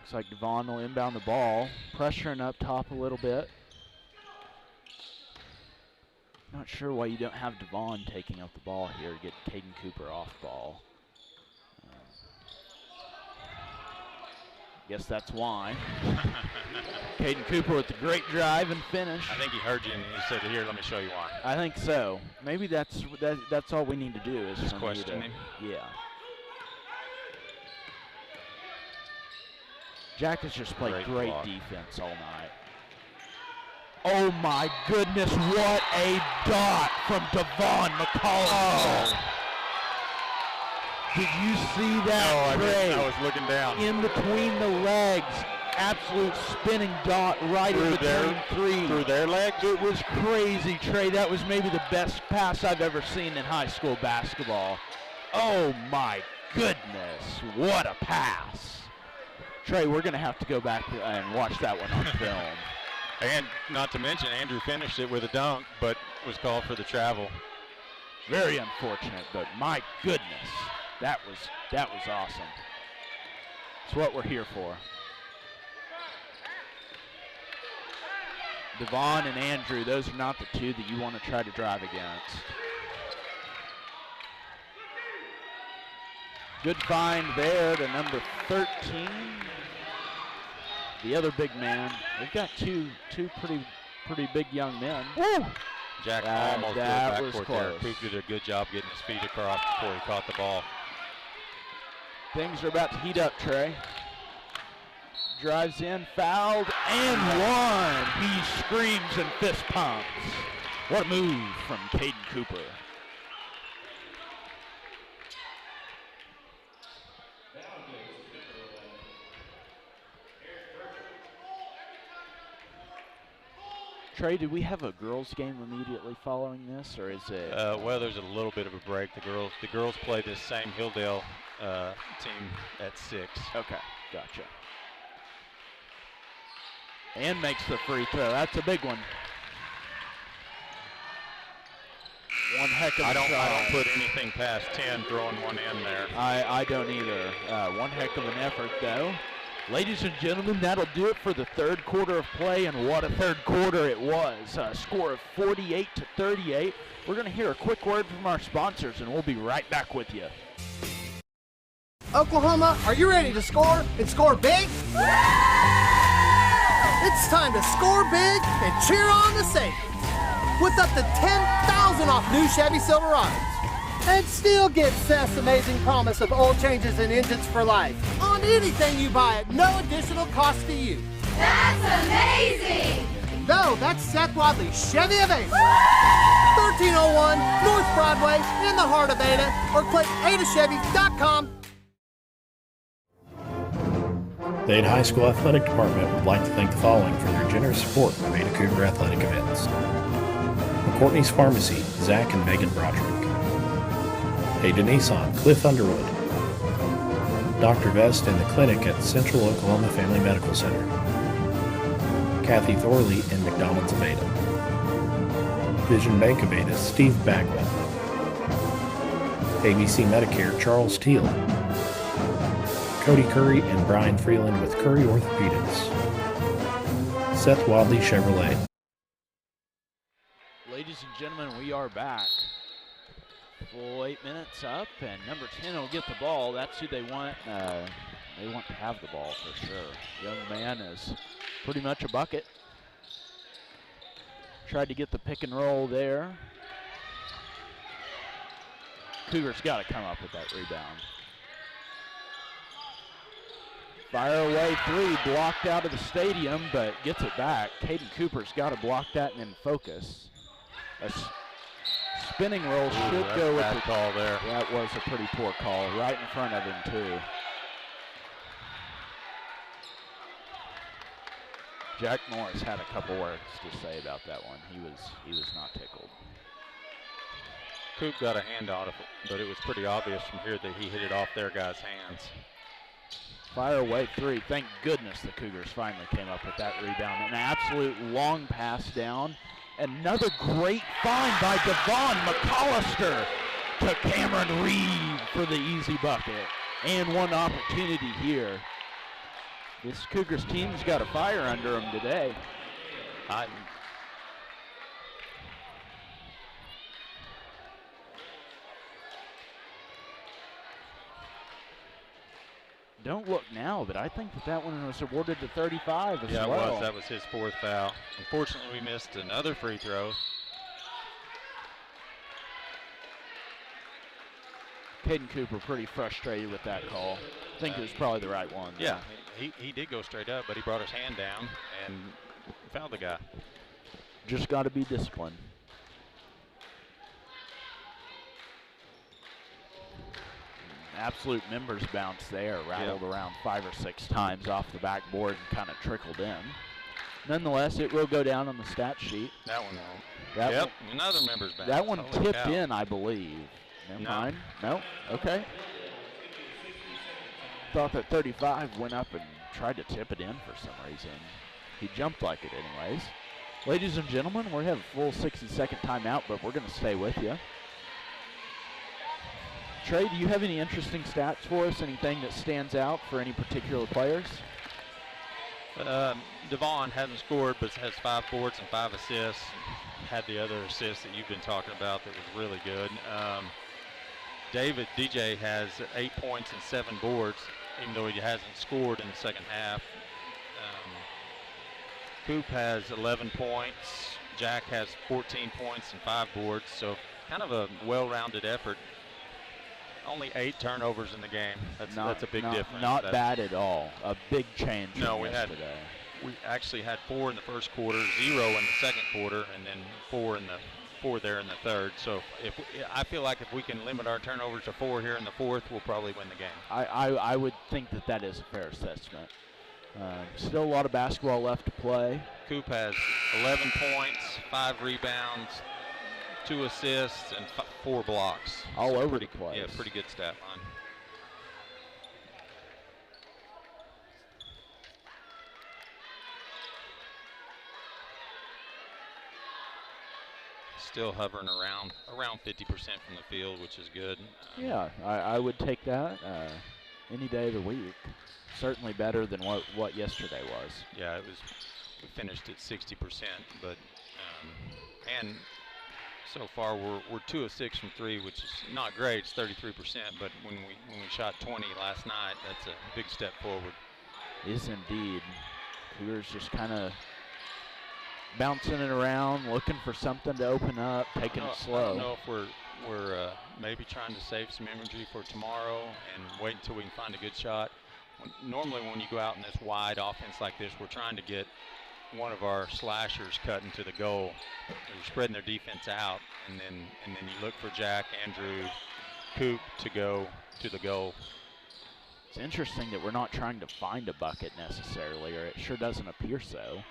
Looks like Devon will inbound the ball, pressuring up top a little bit. Not sure why you don't have Devon taking up the ball here to get Caden Cooper off ball. Guess that's why. Caden Cooper with the great drive and finish. I think he heard you and he said, here, let me show you why. I think so. Maybe that's all we need to do is just question him. Yeah. Jack has just played great defense all night. Oh my goodness, what a dot from Devon McCollum. Oh. Did you see that, Trey? I was looking down. In between the legs, absolute spinning dot right in between 3. Through their legs? It was crazy, Trey. That was maybe the best pass I've ever seen in high school basketball. Oh my goodness, what a pass. Trey, we're going to have to go back and watch that one on film. And not to mention, Andrew finished it with a dunk, but was called for the travel. Very unfortunate, but my goodness. That was awesome. It's what we're here for. Devon and Andrew, those are not the 2 that you want to try to drive against. Good find there to number 13. The other big man. They've got two pretty big young men. Woo! Jack almost did backcourt there. Close. Coop did a good job getting his feet across before he caught the ball. Things are about to heat up, Trey. Drives in, fouled, And one. He screams and fist pumps. What a move from Caden Cooper. Trey, do we have a girls' game immediately following this, or is it? Well, there's a little bit of a break. The girls play this same Hilldale team at 6. Okay, gotcha. And makes the free throw. That's a big one. One heck of a shot. I don't put anything past 10 throwing one in there. I don't either. One heck of an effort, though. Ladies and gentlemen, that'll do it for the third quarter of play, and what a third quarter it was. A score of 48-38. We're going to hear a quick word from our sponsors, and we'll be right back with you. Oklahoma, are you ready to score and score big? It's time to score big and cheer on the Sabres. With up to $10,000 off new Chevy Silverados. And still get Seth's amazing promise of oil changes and engines for life on anything you buy at no additional cost to you. That's amazing! No, that's Seth Wadley's Chevy of Ada. 1301 North Broadway in the heart of Ada, or click adachevy.com. The Ada High School Athletic Department would like to thank the following for their generous support of Ada Cougar athletic events. McCourtney's Pharmacy, Zach and Megan Broderick. Ada Nissan, Cliff Underwood. Dr. Vest and the clinic at Central Oklahoma Family Medical Center. Kathy Thorley and McDonald's of Ada. Vision Bank of Ada, Steve Bagwell. ABC Medicare, Charles Teal. Cody Curry and Brian Freeland with Curry Orthopedics. Seth Wadley Chevrolet. Ladies and gentlemen, we are back. Full 8 minutes up, and number 10 will get the ball. That's who they want. They want to have the ball for sure. Young man is pretty much a bucket. Tried to get the pick and roll there. Cougars got to come up with that rebound. Fire away three, blocked out of the stadium, but gets it back. Caden Cooper's got to block that and then focus. A spinning roll should go with the call there. That was a pretty poor call, right in front of him too. Jack Morris had a couple words to say about that one. He was not tickled. Coop got a hand on it, but it was pretty obvious from here that he hit it off their guy's hands. Fire away three. Thank goodness the Cougars finally came up with that rebound. An absolute long pass down. Another great find by Devon McCollister to Cameron Reed for the easy bucket. And one opportunity here. This Cougars team's got a fire under them today. Don't look now, but I think that one was awarded to 35 as well. Yeah, it was. That was his fourth foul. Unfortunately, we missed another free throw. Caden Cooper pretty frustrated with that call. I think it was probably the right one. Yeah, he did go straight up, but he brought his hand down and fouled the guy. Just got to be disciplined. Absolute members bounce there, rattled around 5 or 6 times off the backboard and kind of trickled in. Nonetheless, it will go down on the stat sheet. That one won't. Another members bounce. That one tipped in, I believe. Never mind. No? Okay. Thought that 35 went up and tried to tip it in for some reason. He jumped like it anyways. Ladies and gentlemen, we have a full 60-second timeout, but we're going to stay with you. Trey, do you have any interesting stats for us? Anything that stands out for any particular players? Devon hasn't scored, but has 5 boards and 5 assists. Had the other assist that you've been talking about that was really good. DJ has 8 points and 7 boards, even though he hasn't scored in the second half. Coop has 11 points. Jack has 14 points and 5 boards, so kind of a well-rounded effort. Only 8 turnovers in the game. That's a big difference. Not bad at all. A big change from yesterday. we actually had 4 in the first quarter, 0 in the second quarter, and then 4 there in the third. So I feel like if we can limit our turnovers to 4 here in the fourth, we'll probably win the game. I would think that is a fair assessment. Still a lot of basketball left to play. Coop has 11 points, 5 rebounds, 2 assists, and 4 blocks. All so over the place. Yeah, pretty good stat line. Still hovering around 50% from the field, which is good. Yeah, I would take that any day of the week. Certainly better than what yesterday was. Yeah, we finished at 60%, but and so far we're 2 of 6 from 3, which is not great. It's 33%, but when we shot 20 last night, that's a big step forward. Is indeed. Cougars just kind of bouncing it around, looking for something to open up, taking it slow. I don't know if we're maybe trying to save some energy for tomorrow and wait until we can find a good shot. Normally when you go out in this wide offense like this, we're trying to get one of our slashers cut into the goal. They're spreading their defense out, and then you look for Jack, Andrew, Coop to go to the goal. It's interesting that we're not trying to find a bucket necessarily, or it sure doesn't appear so.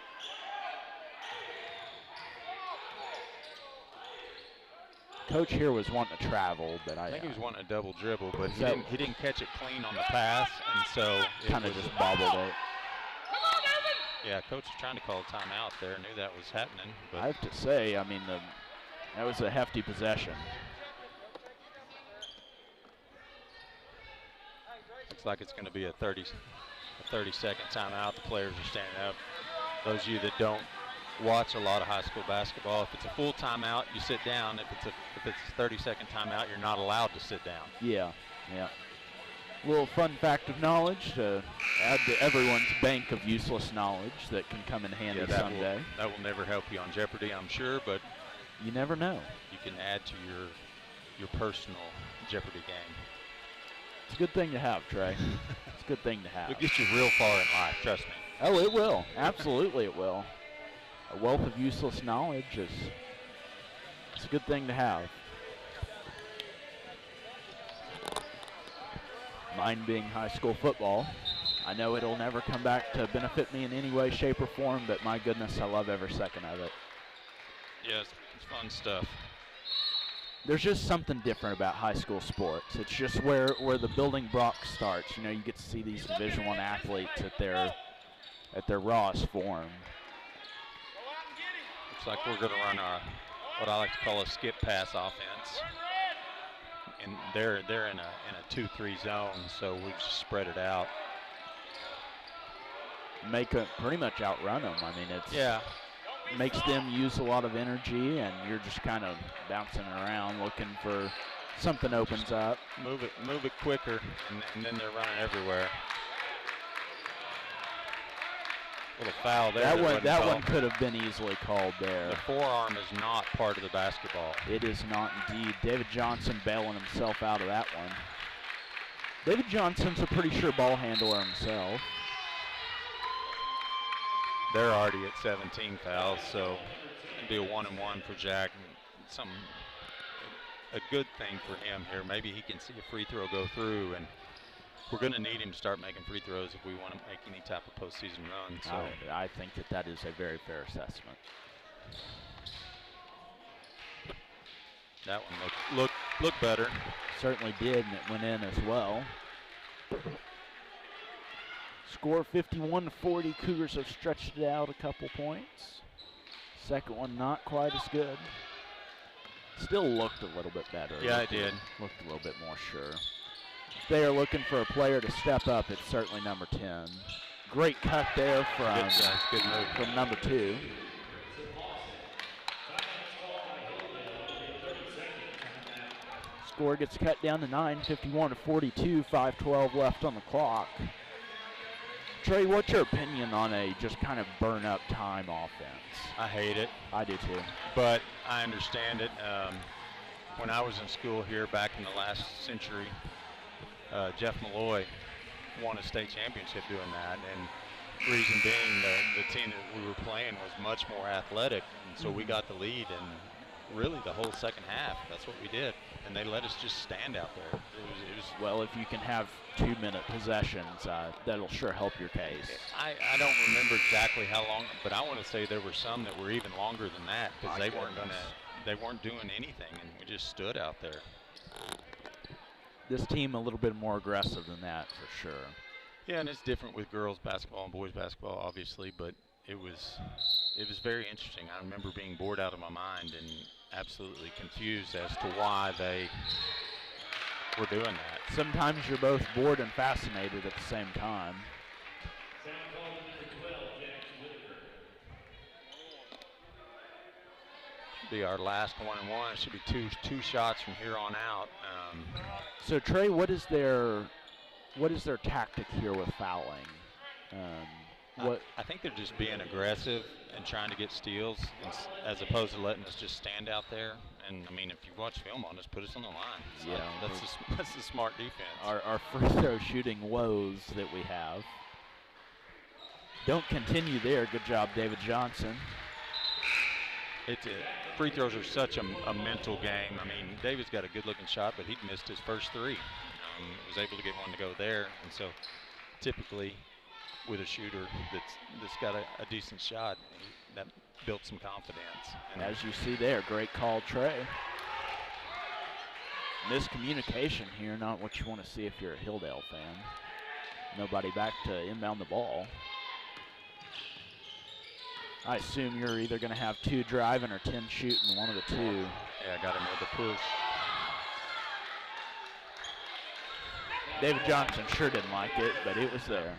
Coach here was wanting to travel, but I think he was wanting a double dribble, but he didn't catch it clean on the pass, and so kind of just bobbled it. Yeah, coach was trying to call a timeout there. Knew that was happening. But I have to say, I mean, that was a hefty possession. Looks like it's going to be a 30-second timeout. The players are standing up. Those of you that don't watch a lot of high school basketball, if it's a full timeout, you sit down. If it's a 30-second timeout, you're not allowed to sit down. Yeah. A little fun fact of knowledge to add to everyone's bank of useless knowledge that can come in handy someday. That will never help you on Jeopardy, I'm sure, but you never know. You can add to your personal Jeopardy game. It's a good thing to have, Trey. It's a good thing to have. It'll get you real far in life, trust me. Oh, it will. Absolutely it will. A wealth of useless knowledge it's a good thing to have. Mine being high school football. I know it'll never come back to benefit me in any way, shape, or form, but my goodness, I love every second of it. Yes, it's fun stuff. There's just something different about high school sports. It's just where the building block starts. You know, you get to see these Division I athletes at their rawest form. Looks like we're going to run what I like to call a skip pass offense. And they're in a 2-3 zone, so we've just spread it out. Pretty much outrun them. I mean, makes them use a lot of energy, and you're just kind of bouncing around looking for something opens up. Move it quicker, and then they're running everywhere. Little foul there. That one could have been easily called there. The forearm is not part of the basketball. It is not indeed. David Johnson bailing himself out of that one. David Johnson's a pretty sure ball handler himself. They're already at 17 fouls, so it'll be a 1-and-1 for Jack. A good thing for him here. Maybe he can see a free throw go through, and we're going to need him to start making free throws if we want to make any type of postseason run. So I think that is a very fair assessment. That one looked better. Certainly did, and it went in as well. Score 51-40. Cougars have stretched it out a couple points. Second one not quite as good. Still looked a little bit better. Yeah, it did. Looked a little bit more sure. If they are looking for a player to step up, it's certainly number 10. Great cut there from number 2. Score gets cut down to 9, 51-42, 5:12 left on the clock. Trey, what's your opinion on a just kind of burn-up time offense? I hate it. I do too. But I understand it. When I was in school here back in the last century, Jeff Malloy won a state championship doing that, and reason being the team that we were playing was much more athletic, and so we got the lead, and really the whole second half, that's what we did, and they let us just stand out there. It was Well, if you can have 2-minute possessions, that'll sure help your case. I don't remember exactly how long, but I want to say there were some that were even longer than that, because they weren't doing anything, and we just stood out there. This team a little bit more aggressive than that for sure. Yeah, and it's different with girls basketball and boys basketball, obviously, but it was very interesting. I remember being bored out of my mind and absolutely confused as to why they were doing that. Sometimes you're both bored and fascinated at the same time. Be our last 1-and-1. It should be two shots from here on out. So Trey, what is their tactic here with fouling? I think they're just being aggressive and trying to get steals, as opposed to letting us just stand out there. And I mean, if you watch film on us, put us on the line. So yeah, that's the smart defense. Our free throw shooting woes that we have. Don't continue there. Good job, David Johnson. Free throws are such a mental game. I mean, David's got a good-looking shot, but he missed his first three. Was able to get one to go there, and so typically with a shooter that's got a decent shot, that built some confidence. And as you see there, great call, Trey. Miscommunication here, not what you want to see if you're a Hilldale fan. Nobody back to inbound the ball. I assume you're either going to have 2 driving or 10 shooting, one of the 2. Yeah, got him with the push. David Johnson sure didn't like it, but it was there.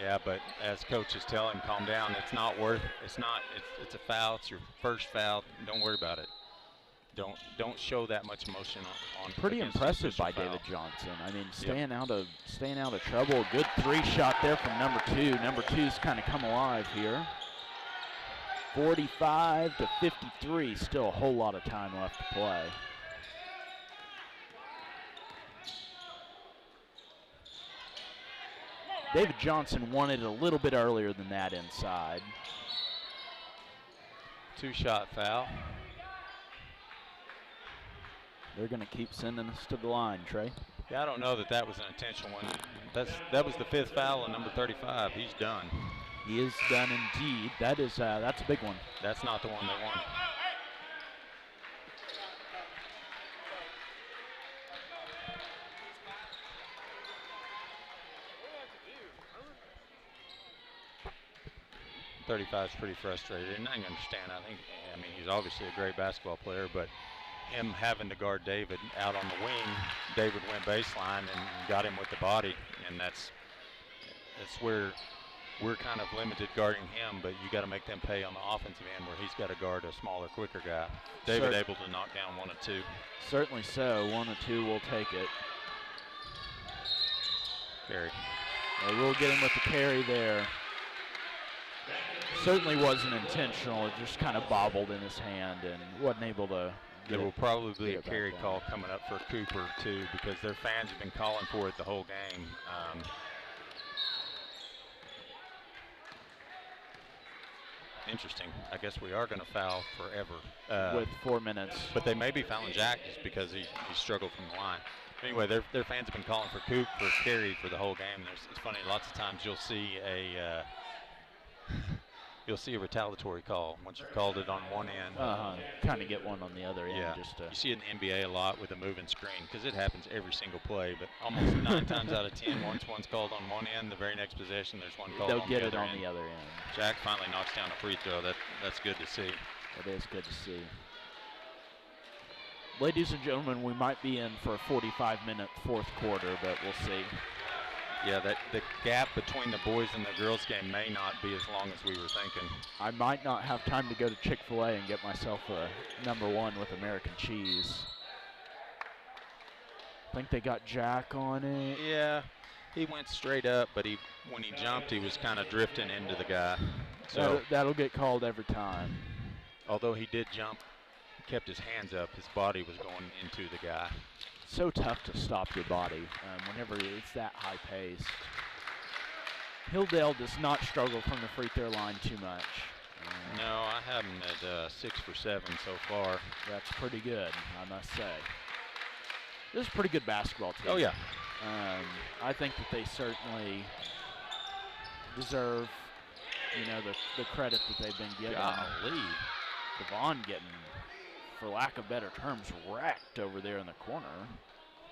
Yeah, but as coaches tell him, calm down. It's a foul. It's your first foul. Don't worry about it. Don't show that much emotion on. Pretty impressive by David Johnson. I mean, staying out of trouble. Good 3 shot there from number 2. Number 2's kind of come alive here. 45 to 53. Still a whole lot of time left to play. David Johnson wanted it a little bit earlier than that inside. 2-shot foul. They're going to keep sending us to the line, Trey. Yeah, I don't know that was an intentional one. That was the 5th foul on number 35. He's done. He is done indeed. That's a big one. That's not the one they want. .35 is pretty frustrated, and I can understand. I mean, he's obviously a great basketball player, but him having to guard David out on the wing, David went baseline and got him with the body, and that's where we're kind of limited guarding him, but you got to make them pay on the offensive end where he's got to guard a smaller, quicker guy. David able to knock down 1 or 2. Certainly so. 1 or 2 will take it. Carry. They will get him with the carry there. Certainly wasn't intentional. It just kind of bobbled in his hand and wasn't able to get it. There will probably be a carry call coming up for Cooper, too, because their fans have been calling for it the whole game. Interesting. I guess we are going to foul forever. With 4 minutes. But they may be fouling Jack just because he struggled from the line. Anyway, their fans have been calling for Coop for carry for the whole game. It's funny, lots of times you'll see a retaliatory call once you've called it on one end. Kind of get one on the other end. Yeah. Just you see it in the NBA a lot with a moving screen because it happens every single play, but almost 9 times out of 10, once one's called on one end, the very next possession there's one called on the other end. They'll get it on the other end. Jack finally knocks down a free throw. That's good to see. It is good to see. Ladies and gentlemen, we might be in for a 45-minute fourth quarter, but we'll see. Yeah, the gap between the boys and the girls game may not be as long as we were thinking. I might not have time to go to Chick-fil-A and get myself a #1 with American cheese. I think they got Jack on it. Yeah, he went straight up, but when he jumped, he was kind of drifting into the guy. So that'll get called every time. Although he did jump, he kept his hands up, his body was going into the guy. So tough to stop your body whenever it's that high paced. Hilldale does not struggle from the free throw line too much. No, I have them at 6 for 7 so far. That's pretty good, I must say. This is a pretty good basketball team. Oh, yeah. I think that they certainly deserve, the credit that they've been given. Golly. Devon getting, for lack of better terms, wrecked over there in the corner.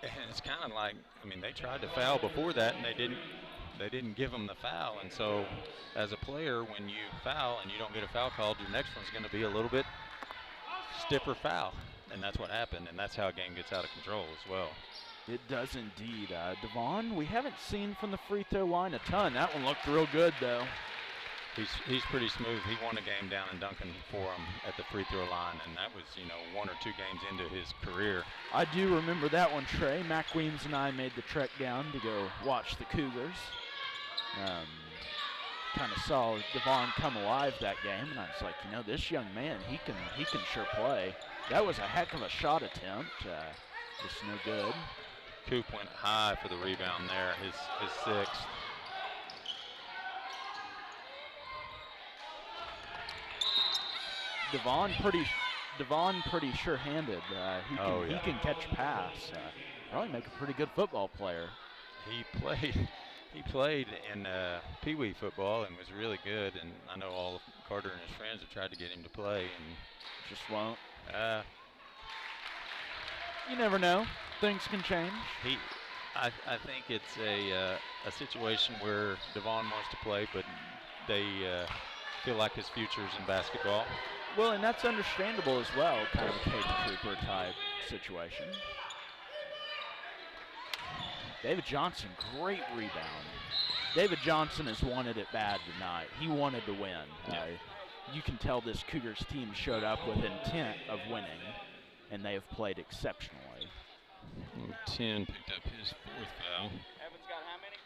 And it's kind of like, they tried to foul before that, and they didn't give them the foul. And so, as a player, when you foul and you don't get a foul called, your next one's going to be a little bit stiffer foul. And that's what happened, and that's how a game gets out of control as well. It does indeed. Devon, we haven't seen from the free throw line a ton. That one looked real good, though. He's pretty smooth. He won a game down in Duncan for him at the free throw line, and that was, 1 or 2 games into his career. I do remember that one, Trey. Mac Weems and I made the trek down to go watch the Cougars. Kind of saw Devon come alive that game, and I was like, this young man, he can sure play. That was a heck of a shot attempt. Just no good. Coop went high for the rebound there, his 6th. Devon pretty sure-handed. He can catch pass. Probably make a pretty good football player. He played in Pee Wee football and was really good. And I know all of Carter and his friends have tried to get him to play and just won't. You never know. Things can change. I think it's a situation where Devon wants to play, but they feel like his future's in basketball. Well, and that's understandable as well, kind of a Caden Cooper type situation. David Johnson, great rebound. David Johnson has wanted it bad tonight. He wanted to win. You can tell this Cougars team showed up with intent of winning, and they have played exceptionally. 10 picked up his 4th foul. Evan's got how many?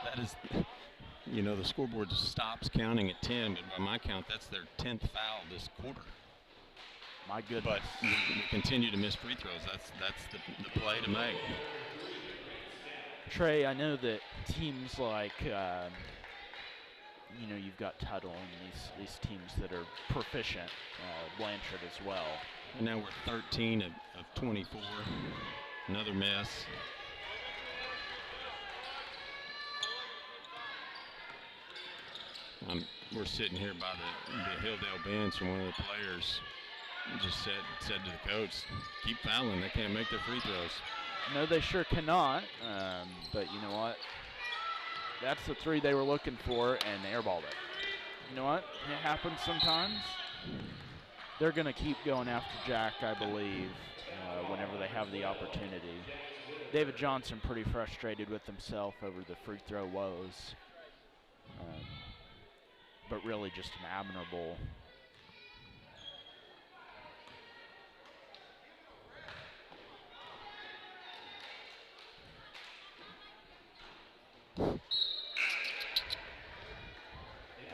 That is, the scoreboard stops counting at 10, but by my count, that's their 10th foul this quarter. My goodness. But we continue to miss free throws. That's the play to make. Trey, I know that teams like, you've got Tuttle and these teams that are proficient, Blanchard as well. And now we're 13 of 24. Another miss. We're sitting here by the Hilldale bench, and one of the players just said to the coach, keep fouling. They can't make their free throws. No, they sure cannot. But you know what? That's the 3 they were looking for, and they airballed it. You know what? It happens sometimes. They're going to keep going after Jack, I believe, whenever they have the opportunity. David Johnson pretty frustrated with himself over the free throw woes. But really just an admirable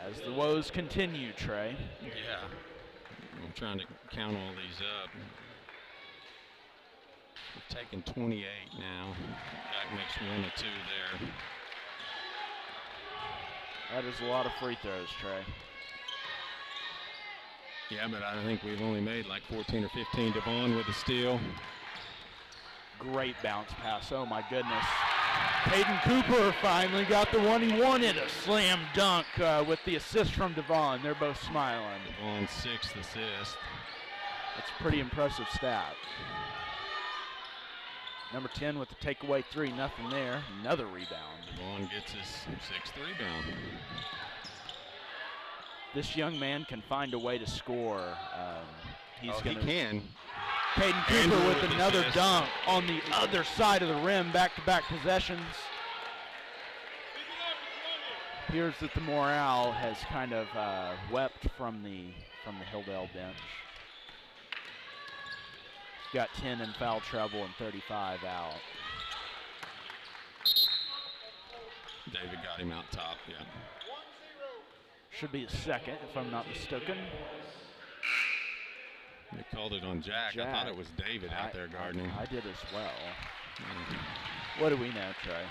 as the woes continue, Trey. Yeah. I'm trying to count all these up. We've taken 28 now. Jack makes 1 or 2 there. That is a lot of free throws, Trey. Yeah, but I think we've only made like 14 or 15. Devon with the steal. Great bounce pass. Oh, my goodness. Caden Cooper finally got the one he wanted. A slam dunk with the assist from Devon. They're both smiling. Devon's 6th assist. That's a pretty impressive stat. Number 10 with the takeaway 3, nothing there. Another rebound. Devon gets his 6th rebound. This young man can find a way to score. He can. Caden Cooper with another dunk on the other side of the rim, back-to-back possessions. Appears that the morale has kind of wept from the Hilldale bench. Got 10 in foul trouble and 35 out. David got him out top, yeah. Should be a second, if I'm not mistaken. They called it on Jack. I thought it was David out there guarding. I did as well. What do we know, Trey?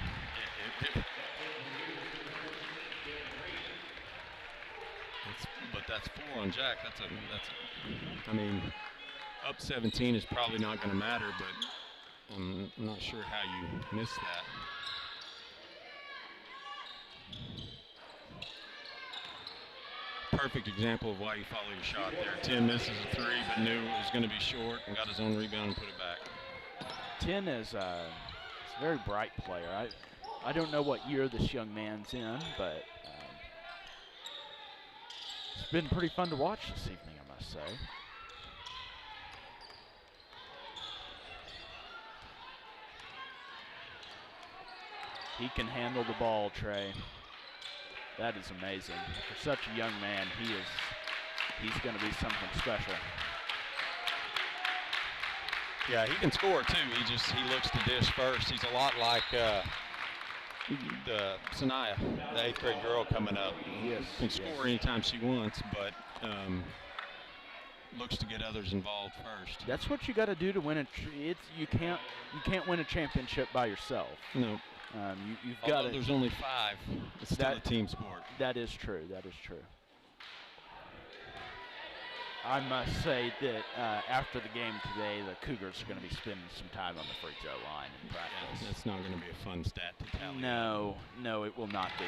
But that's 4 on Jack. I mean, up 17 is probably not going to matter, but I'm not sure how you miss that. Perfect example of why you follow your shot there. 10 misses a 3, but knew it was going to be short and got his own rebound and put it back. 10 is a very bright player. I don't know what year this young man's in, but it's been pretty fun to watch this evening, I must say. He can handle the ball, Trey. That is amazing. For such a young man, he's going to be something special. Yeah, he can score too. He looks to dish first. He's a lot like the Sanaya, the 8th grade girl coming up. Yes, can score anytime she wants, but looks to get others involved first. That's what you got to do to win you can't win a championship by yourself. No. You've got to. There's only 5. It's still a team sport. That is true. That is true. I must say that after the game today, the Cougars are going to be spending some time on the free throw line in practice. Yeah, that's not going to be a fun stat to tally. No, it will not be.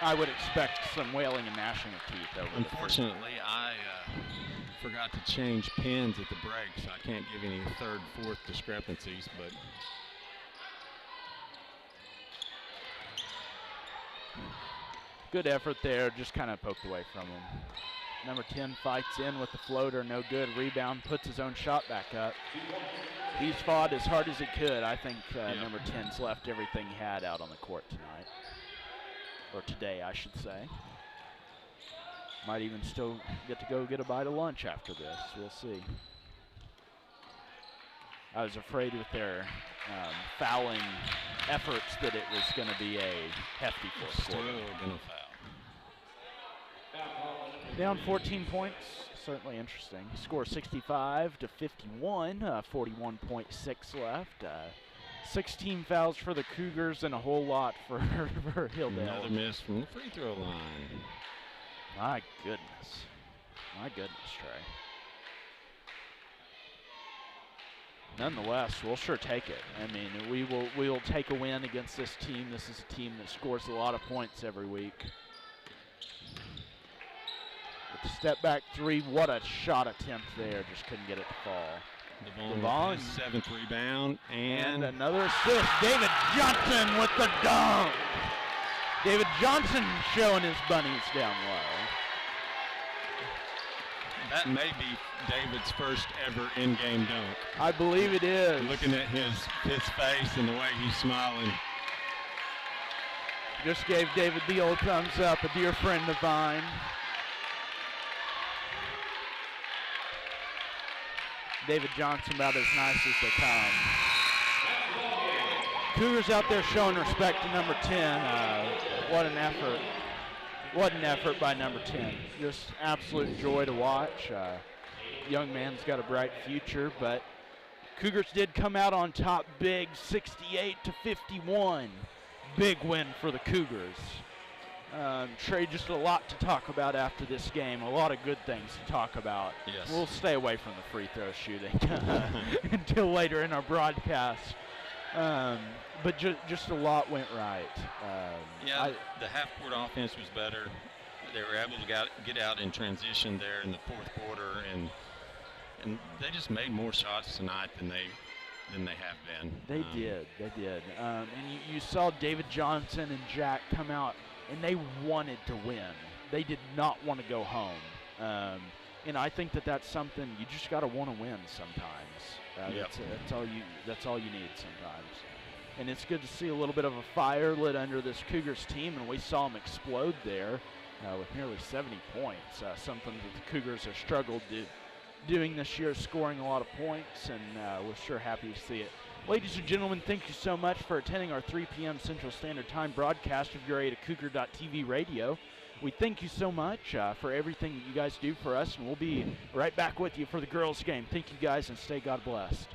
I would expect some wailing and gnashing of teeth over. Unfortunately, I forgot to change pins at the break, so I can't give any 3rd, 4th discrepancies, but. Good effort there, just kind of poked away from him. Number 10 fights in with the floater, no good. Rebound, puts his own shot back up. He's fought as hard as he could. I think number 10's left everything he had out on the court tonight. Or today, I should say. Might even still get to go get a bite of lunch after this. We'll see. I was afraid with their fouling efforts that it was going to be a hefty fourth quarter. Still going to foul. Down 14 points, certainly interesting. Score 65 to 51, 41.6 left. 16 fouls for the Cougars and a whole lot for Hilldale. Another miss from the free throw line. My goodness. My goodness, Trey. Nonetheless, we'll sure take it. I mean, we will take a win against this team. This is a team that scores a lot of points every week. With the step back 3, what a shot attempt there. Just couldn't get it to fall. Devon, 7th rebound, and another assist. David Johnson with the dunk. David Johnson showing his bunnies down low. That may be David's first ever in-game dunk. I believe it is. Looking at his face and the way he's smiling. Just gave David the old thumbs up, a dear friend of mine. David Johnson about as nice as they come. Cougars out there showing respect to number 10. What an effort. What an effort by number 10. Just absolute joy to watch. Young man's got a bright future, but Cougars did come out on top big, 68 to 51. Big win for the Cougars. Trey, just a lot to talk about after this game. A lot of good things to talk about. Yes. We'll stay away from the free throw shooting until later in our broadcast. But just a lot went right. The half-court offense was better. They were able to get out in transition there in the 4th quarter, and they just made more shots tonight than they have been. They did. And you saw David Johnson and Jack come out, and they wanted to win. They did not want to go home. And I think that's something you just got to want to win sometimes. That's all you need sometimes. And it's good to see a little bit of a fire lit under this Cougars team, and we saw them explode there with nearly 70 points, something that the Cougars have struggled doing this year, scoring a lot of points, and we're sure happy to see it. Ladies and gentlemen, thank you so much for attending our 3 p.m. Central Standard Time broadcast of your Cougar.tv radio. We thank you so much for everything that you guys do for us, and we'll be right back with you for the girls' game. Thank you guys, and stay God blessed.